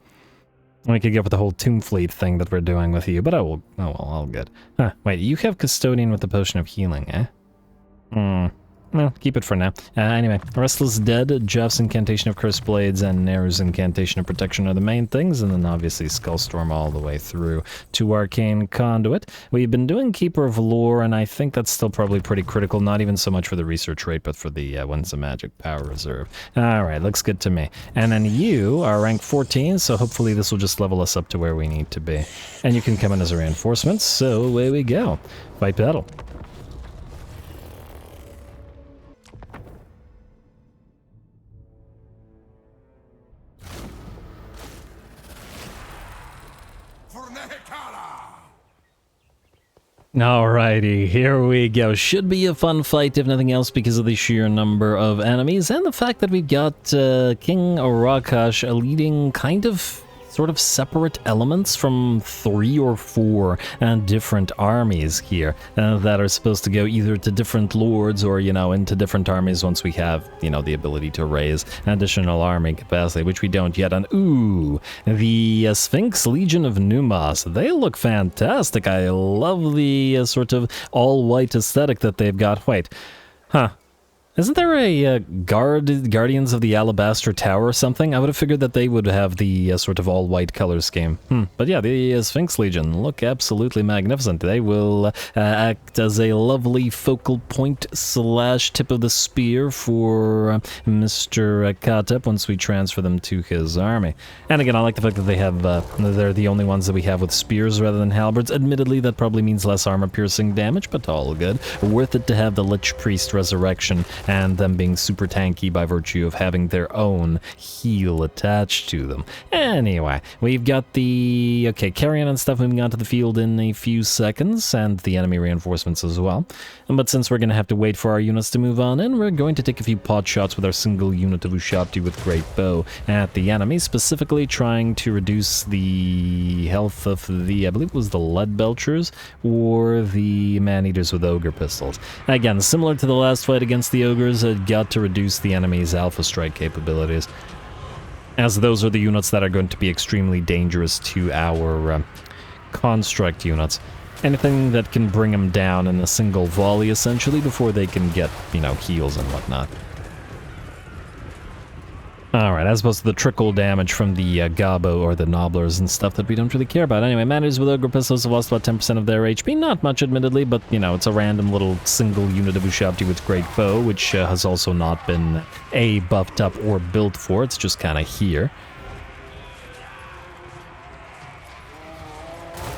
We could get with the whole Tomb Fleet thing that we're doing with you, but oh well, all good. Huh, wait, you have Custodian with the Potion of Healing, eh? Well, keep it for now. Anyway, Restless Dead, Jeff's Incantation of Cursed Blades, and Neru's Incantation of Protection are the main things, and then obviously Skullstorm all the way through to Arcane Conduit. We've been doing Keeper of Lore, and I think that's still probably pretty critical, not even so much for the research rate, but for the Winds of Magic Power Reserve. Alright, looks good to me. And then you are rank 14, so hopefully this will just level us up to where we need to be. And you can come in as a reinforcement, so away we go. Fight battle. Alrighty, here we go. Should be a fun fight, if nothing else, because of the sheer number of enemies, and the fact that we've got King Rakash leading kind of sort of separate elements from 3 or 4 different armies here that are supposed to go either to different lords or, you know, into different armies once we have, you know, the ability to raise additional army capacity, which we don't yet. And ooh, the Sphinx Legion of Numas, they look fantastic. I love the sort of all-white aesthetic that they've got. Wait, huh. Isn't there a Guardians of the Alabaster Tower or something? I would have figured that they would have the sort of all-white color scheme. But yeah, the Sphinx Legion look absolutely magnificent. They will act as a lovely focal point / tip of the spear for Mr. Katep once we transfer them to his army. And again, I like the fact that they have, they're the only ones that we have with spears rather than halberds. Admittedly, that probably means less armor-piercing damage, but all good. Worth it to have the Lich Priest Resurrection and them being super tanky by virtue of having their own heal attached to them. Anyway, we've got the, Carrion and stuff moving onto the field in a few seconds, and the enemy reinforcements as well. But since we're going to have to wait for our units to move on in, we're going to take a few pot shots with our single unit of Ushapti with Great Bow at the enemy, specifically trying to reduce the health of the, I believe it was the Lead Belchers, or the Man-Eaters with Ogre Pistols. Again, similar to the last fight against the Ogres, had got to reduce the enemy's Alpha Strike capabilities, as those are the units that are going to be extremely dangerous to our construct units. Anything that can bring them down in a single volley, essentially, before they can get, you know, heals and whatnot. Alright, as opposed to the trickle damage from the Gabo or the Nobblers and stuff that we don't really care about. Anyway, Man-Eaters with Ogre Pistols have lost about 10% of their HP. Not much, admittedly, but, you know, it's a random little single unit of Ushapti with Great Bow, which has also not been, buffed up or built for. It's just kind of here.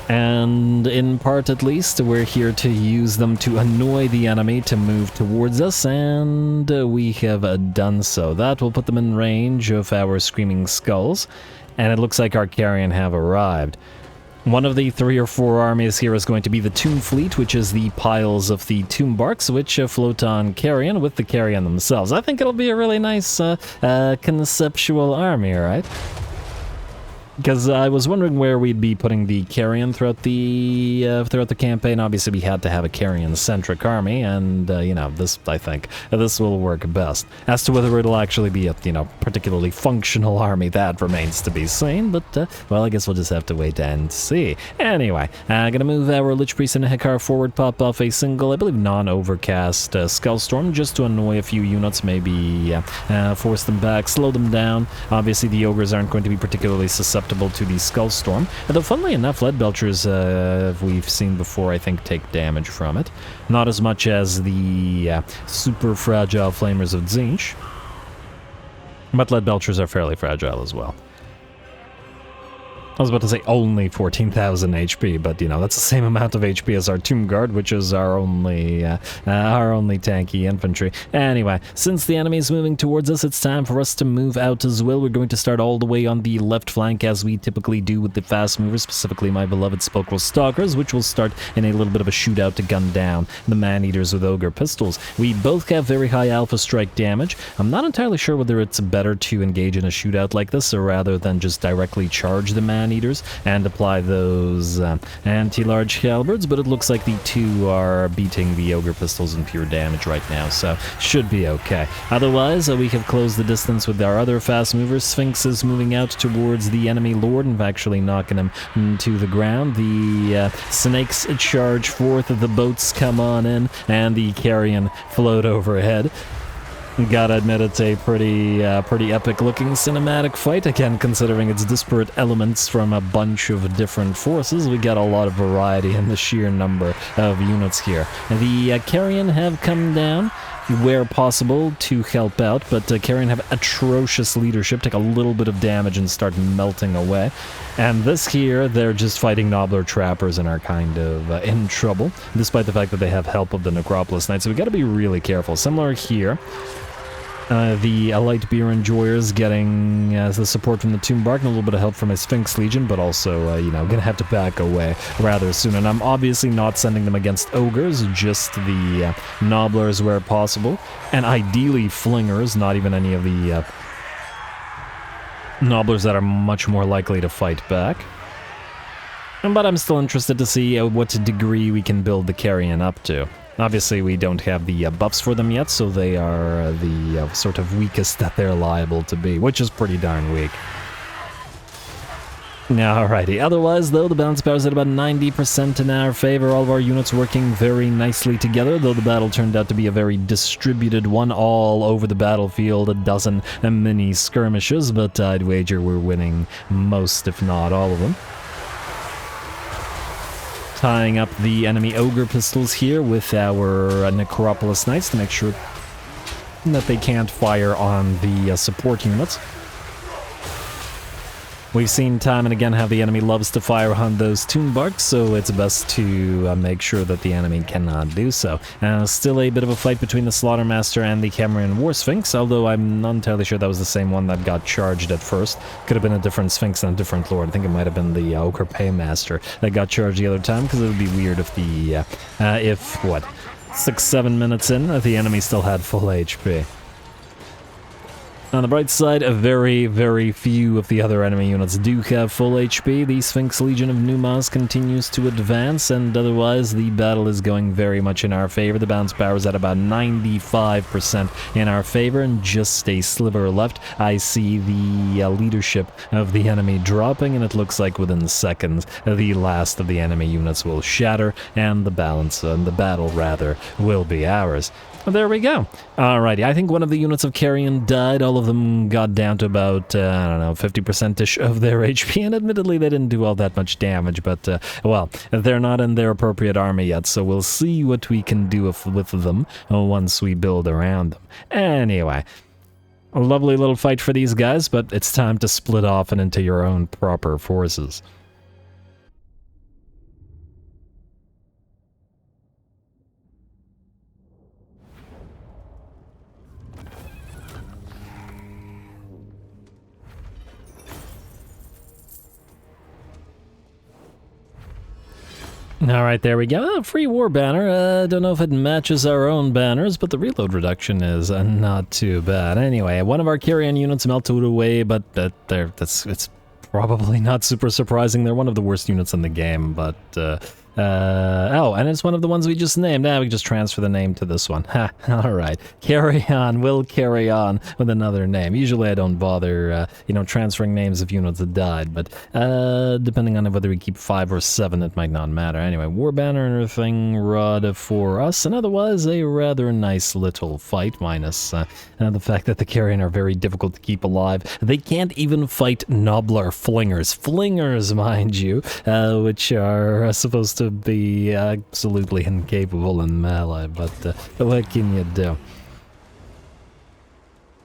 And in part at least, we're here to use them to annoy the enemy to move towards us, and we have done so. That will put them in range of our Screaming Skulls, and it looks like our Carrion have arrived. One of the 3 or 4 armies here is going to be the Tomb Fleet, which is the piles of the Tomb Barks, which float on Carrion with the Carrion themselves. I think it'll be a really nice conceptual army, right? Because I was wondering where we'd be putting the Carrion throughout the campaign. Obviously, we had to have a Carrion-centric army, and, you know, I think this will work best. As to whether it'll actually be a, particularly functional army, that remains to be seen, but, well, I guess we'll just have to wait and see. Anyway, gonna move our Lich Priest and Hekar forward, pop off a single, I believe, non-overcast Skullstorm, just to annoy a few units, maybe force them back, slow them down. Obviously, the Ogres aren't going to be particularly susceptible to the Skullstorm, though funnily enough, Leadbelchers, we've seen before, I think, take damage from it. Not as much as the super fragile Flamers of Tzeentch, but Leadbelchers are fairly fragile as well. I was about to say only 14,000 HP, but, that's the same amount of HP as our Tomb Guard, which is our only tanky infantry. Anyway, since the enemy is moving towards us, it's time for us to move out as well. We're going to start all the way on the left flank, as we typically do with the fast movers, specifically my beloved Spokal Stalkers, which will start in a little bit of a shootout to gun down the Man-Eaters with Ogre Pistols. We both have very high Alpha Strike damage. I'm not entirely sure whether it's better to engage in a shootout like this, or rather than just directly charge the Man-Eaters and apply those anti-large halberds, but it looks like the 2 are beating the Ogre Pistols in pure damage right now, so should be okay. Otherwise, we have closed the distance with our other fast movers. Sphinx is moving out towards the enemy lord and actually knocking him to the ground. The snakes charge forth, the boats come on in, and the Carrion float overhead. Gotta admit, it's a pretty epic-looking cinematic fight. Again, considering its disparate elements from a bunch of different forces, we got a lot of variety in the sheer number of units here. The Carrion have come down where possible to help out, but Carrion have atrocious leadership, take a little bit of damage and start melting away. And this here, they're just fighting Nobbler Trappers and are kind of in trouble, despite the fact that they have help of the Necropolis Knights, so we gotta be really careful. Similar here. The Light Beer Enjoyers getting the support from the Tomb Bark and a little bit of help from a Sphinx Legion, but also, gonna have to back away rather soon. And I'm obviously not sending them against Ogres, just the Nobblers where possible, and ideally Flingers, not even any of the Nobblers that are much more likely to fight back. But I'm still interested to see what degree we can build the Carrion up to. Obviously, we don't have the buffs for them yet, so they are the sort of weakest that they're liable to be, which is pretty darn weak. Alrighty, otherwise though, the balance power is at about 90% in our favor, all of our units working very nicely together, though the battle turned out to be a very distributed one all over the battlefield, a dozen mini skirmishes, but I'd wager we're winning most, if not all of them. Tying up the enemy Ogre Pistols here with our Necropolis Knights to make sure that they can't fire on the support units. We've seen time and again how the enemy loves to fire on those Tomb Barks, so it's best to make sure that the enemy cannot do so. Still a bit of a fight between the Slaughtermaster and the Khemri War Sphinx, although I'm not entirely sure that was the same one that got charged at first. Could have been a different Sphinx and a different Lord. I think it might have been the Ochre Paymaster that got charged the other time, because it would be weird if the, 6-7 minutes in, the enemy still had full HP. On the bright side, very, very few of the other enemy units do have full HP. The Sphinx Legion of Numas continues to advance, and otherwise the battle is going very much in our favor. The bounce power is at about 95% in our favor, and just a sliver left. I see the leadership of the enemy dropping, and it looks like within seconds the last of the enemy units will shatter, and the battle will be ours. There we go. Alrighty, I think one of the units of Carrion died. All of them got down to about, 50%-ish of their HP, and admittedly they didn't do all that much damage, but, well, they're not in their appropriate army yet, so we'll see what we can do with them once we build around them. Anyway, a lovely little fight for these guys, but it's time to split off and into your own proper forces. Alright, there we go. Free war banner. Don't know if it matches our own banners, but the reload reduction is not too bad. Anyway, one of our carrion units melted away, but it's probably not super surprising. They're one of the worst units in the game, but oh, and it's one of the ones we just named. Now we can just transfer the name to this one. Ha, alright. Carry on. We'll carry on with another name. Usually I don't bother, transferring names of units that died, but depending on whether we keep 5 or 7, it might not matter. Anyway, war banner and everything rod for us, and otherwise a rather nice little fight, minus the fact that the carrion are very difficult to keep alive. They can't even fight Nobbler Flingers, mind you, which are supposed to be absolutely incapable in melee, but what can you do?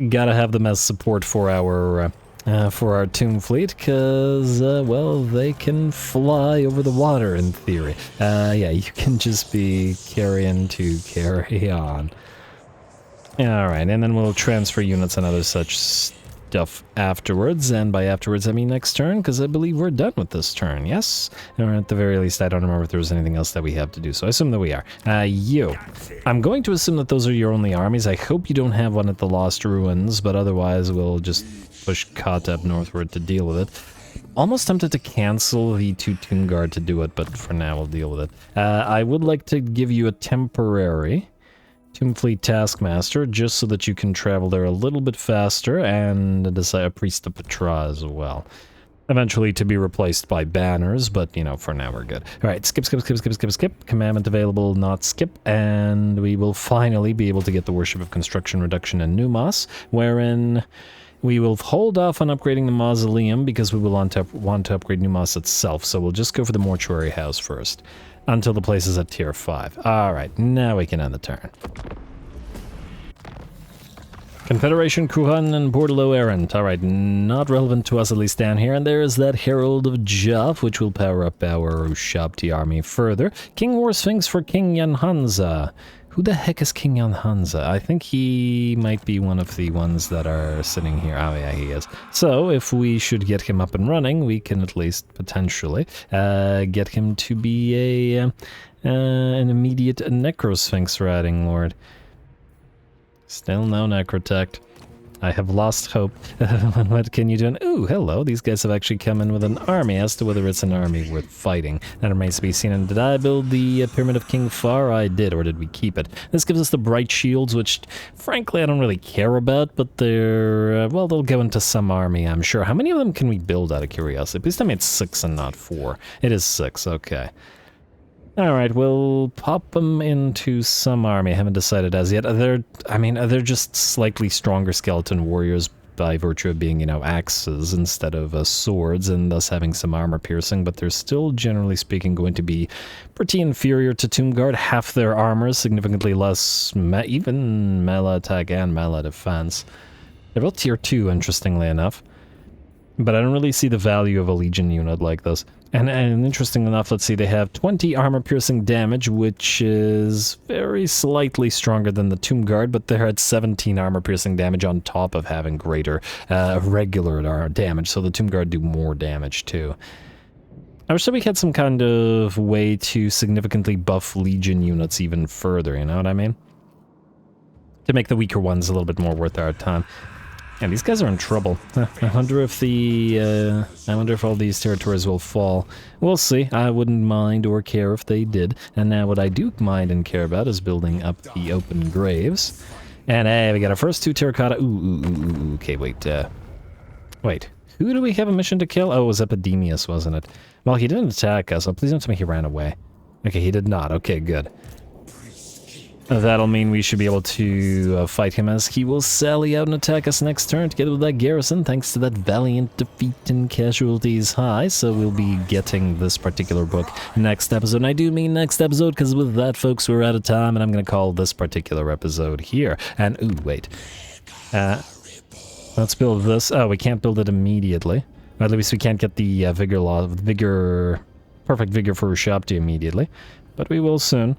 Gotta have them as support for our tomb fleet, because, well, they can fly over the water in theory. Yeah, you can just be carrying to carry on. Alright, and then we'll transfer units and other such stuff afterwards, and by afterwards I mean next turn, because I believe we're done with this turn, yes? Or at the very least, I don't remember if there was anything else that we have to do, so I assume that we are. You. I'm going to assume that those are your only armies. I hope you don't have one at the Lost Ruins, but otherwise we'll just push Kata northward to deal with it. Almost tempted to cancel the 2 Tomb Guard to do it, but for now we'll deal with it. I would like to give you a temporary Tomb Fleet Taskmaster, just so that you can travel there a little bit faster, and a Priest of Petra as well. Eventually to be replaced by banners, but, for now we're good. Alright, skip. Commandment available, not skip, and we will finally be able to get the Worship of Construction Reduction in Numas, wherein we will hold off on upgrading the Mausoleum, because we will want to upgrade Numas itself, so we'll just go for the Mortuary House first. Until the place is at tier 5. Alright, now we can end the turn. Confederation, Kuhan, and Bordello Errant. Alright, not relevant to us, at least down here. And there is that Herald of Joff, which will power up our Ushabti army further. King War Sphinx for King Yanhanza. Who the heck is King Yanhanza? I think he might be one of the ones that are sitting here. Oh yeah, he is. So, if we should get him up and running, we can at least potentially get him to be an immediate Necrosphinx Riding Lord. Still no Necrotect. I have lost hope. What can you do? Ooh, hello. These guys have actually come in with an army. As to whether it's an army worth fighting, that remains to be seen. And did I build the Pyramid of King Far? I did, or did we keep it? This gives us the Bright Shields, which, frankly, I don't really care about, but they're, well, they'll go into some army, I'm sure. How many of them can we build, out of curiosity? Please tell me it's 6 and not 4. It is 6, okay. Alright, we'll pop them into some army. I haven't decided as yet. They're just slightly stronger skeleton warriors by virtue of being, axes instead of swords, and thus having some armor piercing, but they're still, generally speaking, going to be pretty inferior to Tomb Guard. Half their armor is significantly less, even melee attack and melee defense. They're both tier 2, interestingly enough. But I don't really see the value of a Legion unit like this. And interesting enough, let's see, they have 20 armor-piercing damage, which is very slightly stronger than the Tomb Guard, but they're at 17 armor-piercing damage on top of having greater regular damage, so the Tomb Guard do more damage, too. I wish that we had some kind of way to significantly buff Legion units even further, you know what I mean? To make the weaker ones a little bit more worth our time. Yeah, these guys are in trouble. I wonder if all these territories will fall. We'll see. I wouldn't mind or care if they did. And now what I do mind and care about is building up the open graves. And hey, we got our first 2 terracotta. Ooh. Okay, wait. Wait. Who do we have a mission to kill? Oh, it was Epidemius, wasn't it? Well, he didn't attack us, so please don't tell me he ran away. Okay, he did not. Okay, good. That'll mean we should be able to fight him, as he will sally out and attack us next turn together with that garrison, thanks to that valiant defeat and casualties high. So we'll be getting this particular book next episode. And I do mean next episode, because with that, folks, we're out of time, and I'm going to call this particular episode here. And, ooh, wait. Let's build this. Oh, we can't build it immediately. Or at least we can't get the perfect vigor for Ushabti immediately. But we will soon.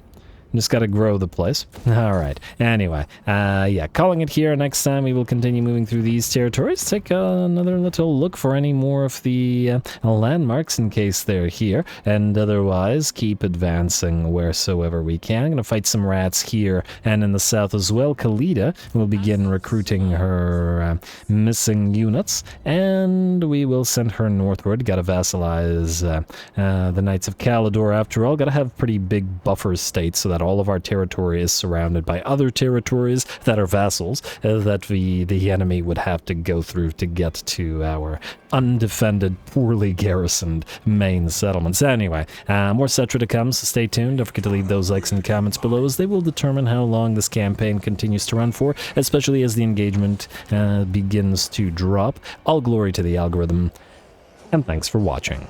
Just gotta grow the place. Alright, anyway, yeah, calling it here. Next time we will continue moving through these territories. Take another little look for any more of the landmarks in case they're here, and otherwise keep advancing wheresoever we can. I'm gonna fight some rats here and in the south as well. Khalida will begin recruiting her missing units, and we will send her northward. Gotta vassalize the Knights of Caledor after all. Gotta have pretty big buffer states so that all of our territory is surrounded by other territories that are vassals that the enemy would have to go through to get to our undefended, poorly garrisoned main settlements. Anyway, more Settra to come, so stay tuned. Don't forget to leave those likes and comments below, as they will determine how long this campaign continues to run for, especially as the engagement begins to drop. All glory to the algorithm, and thanks for watching.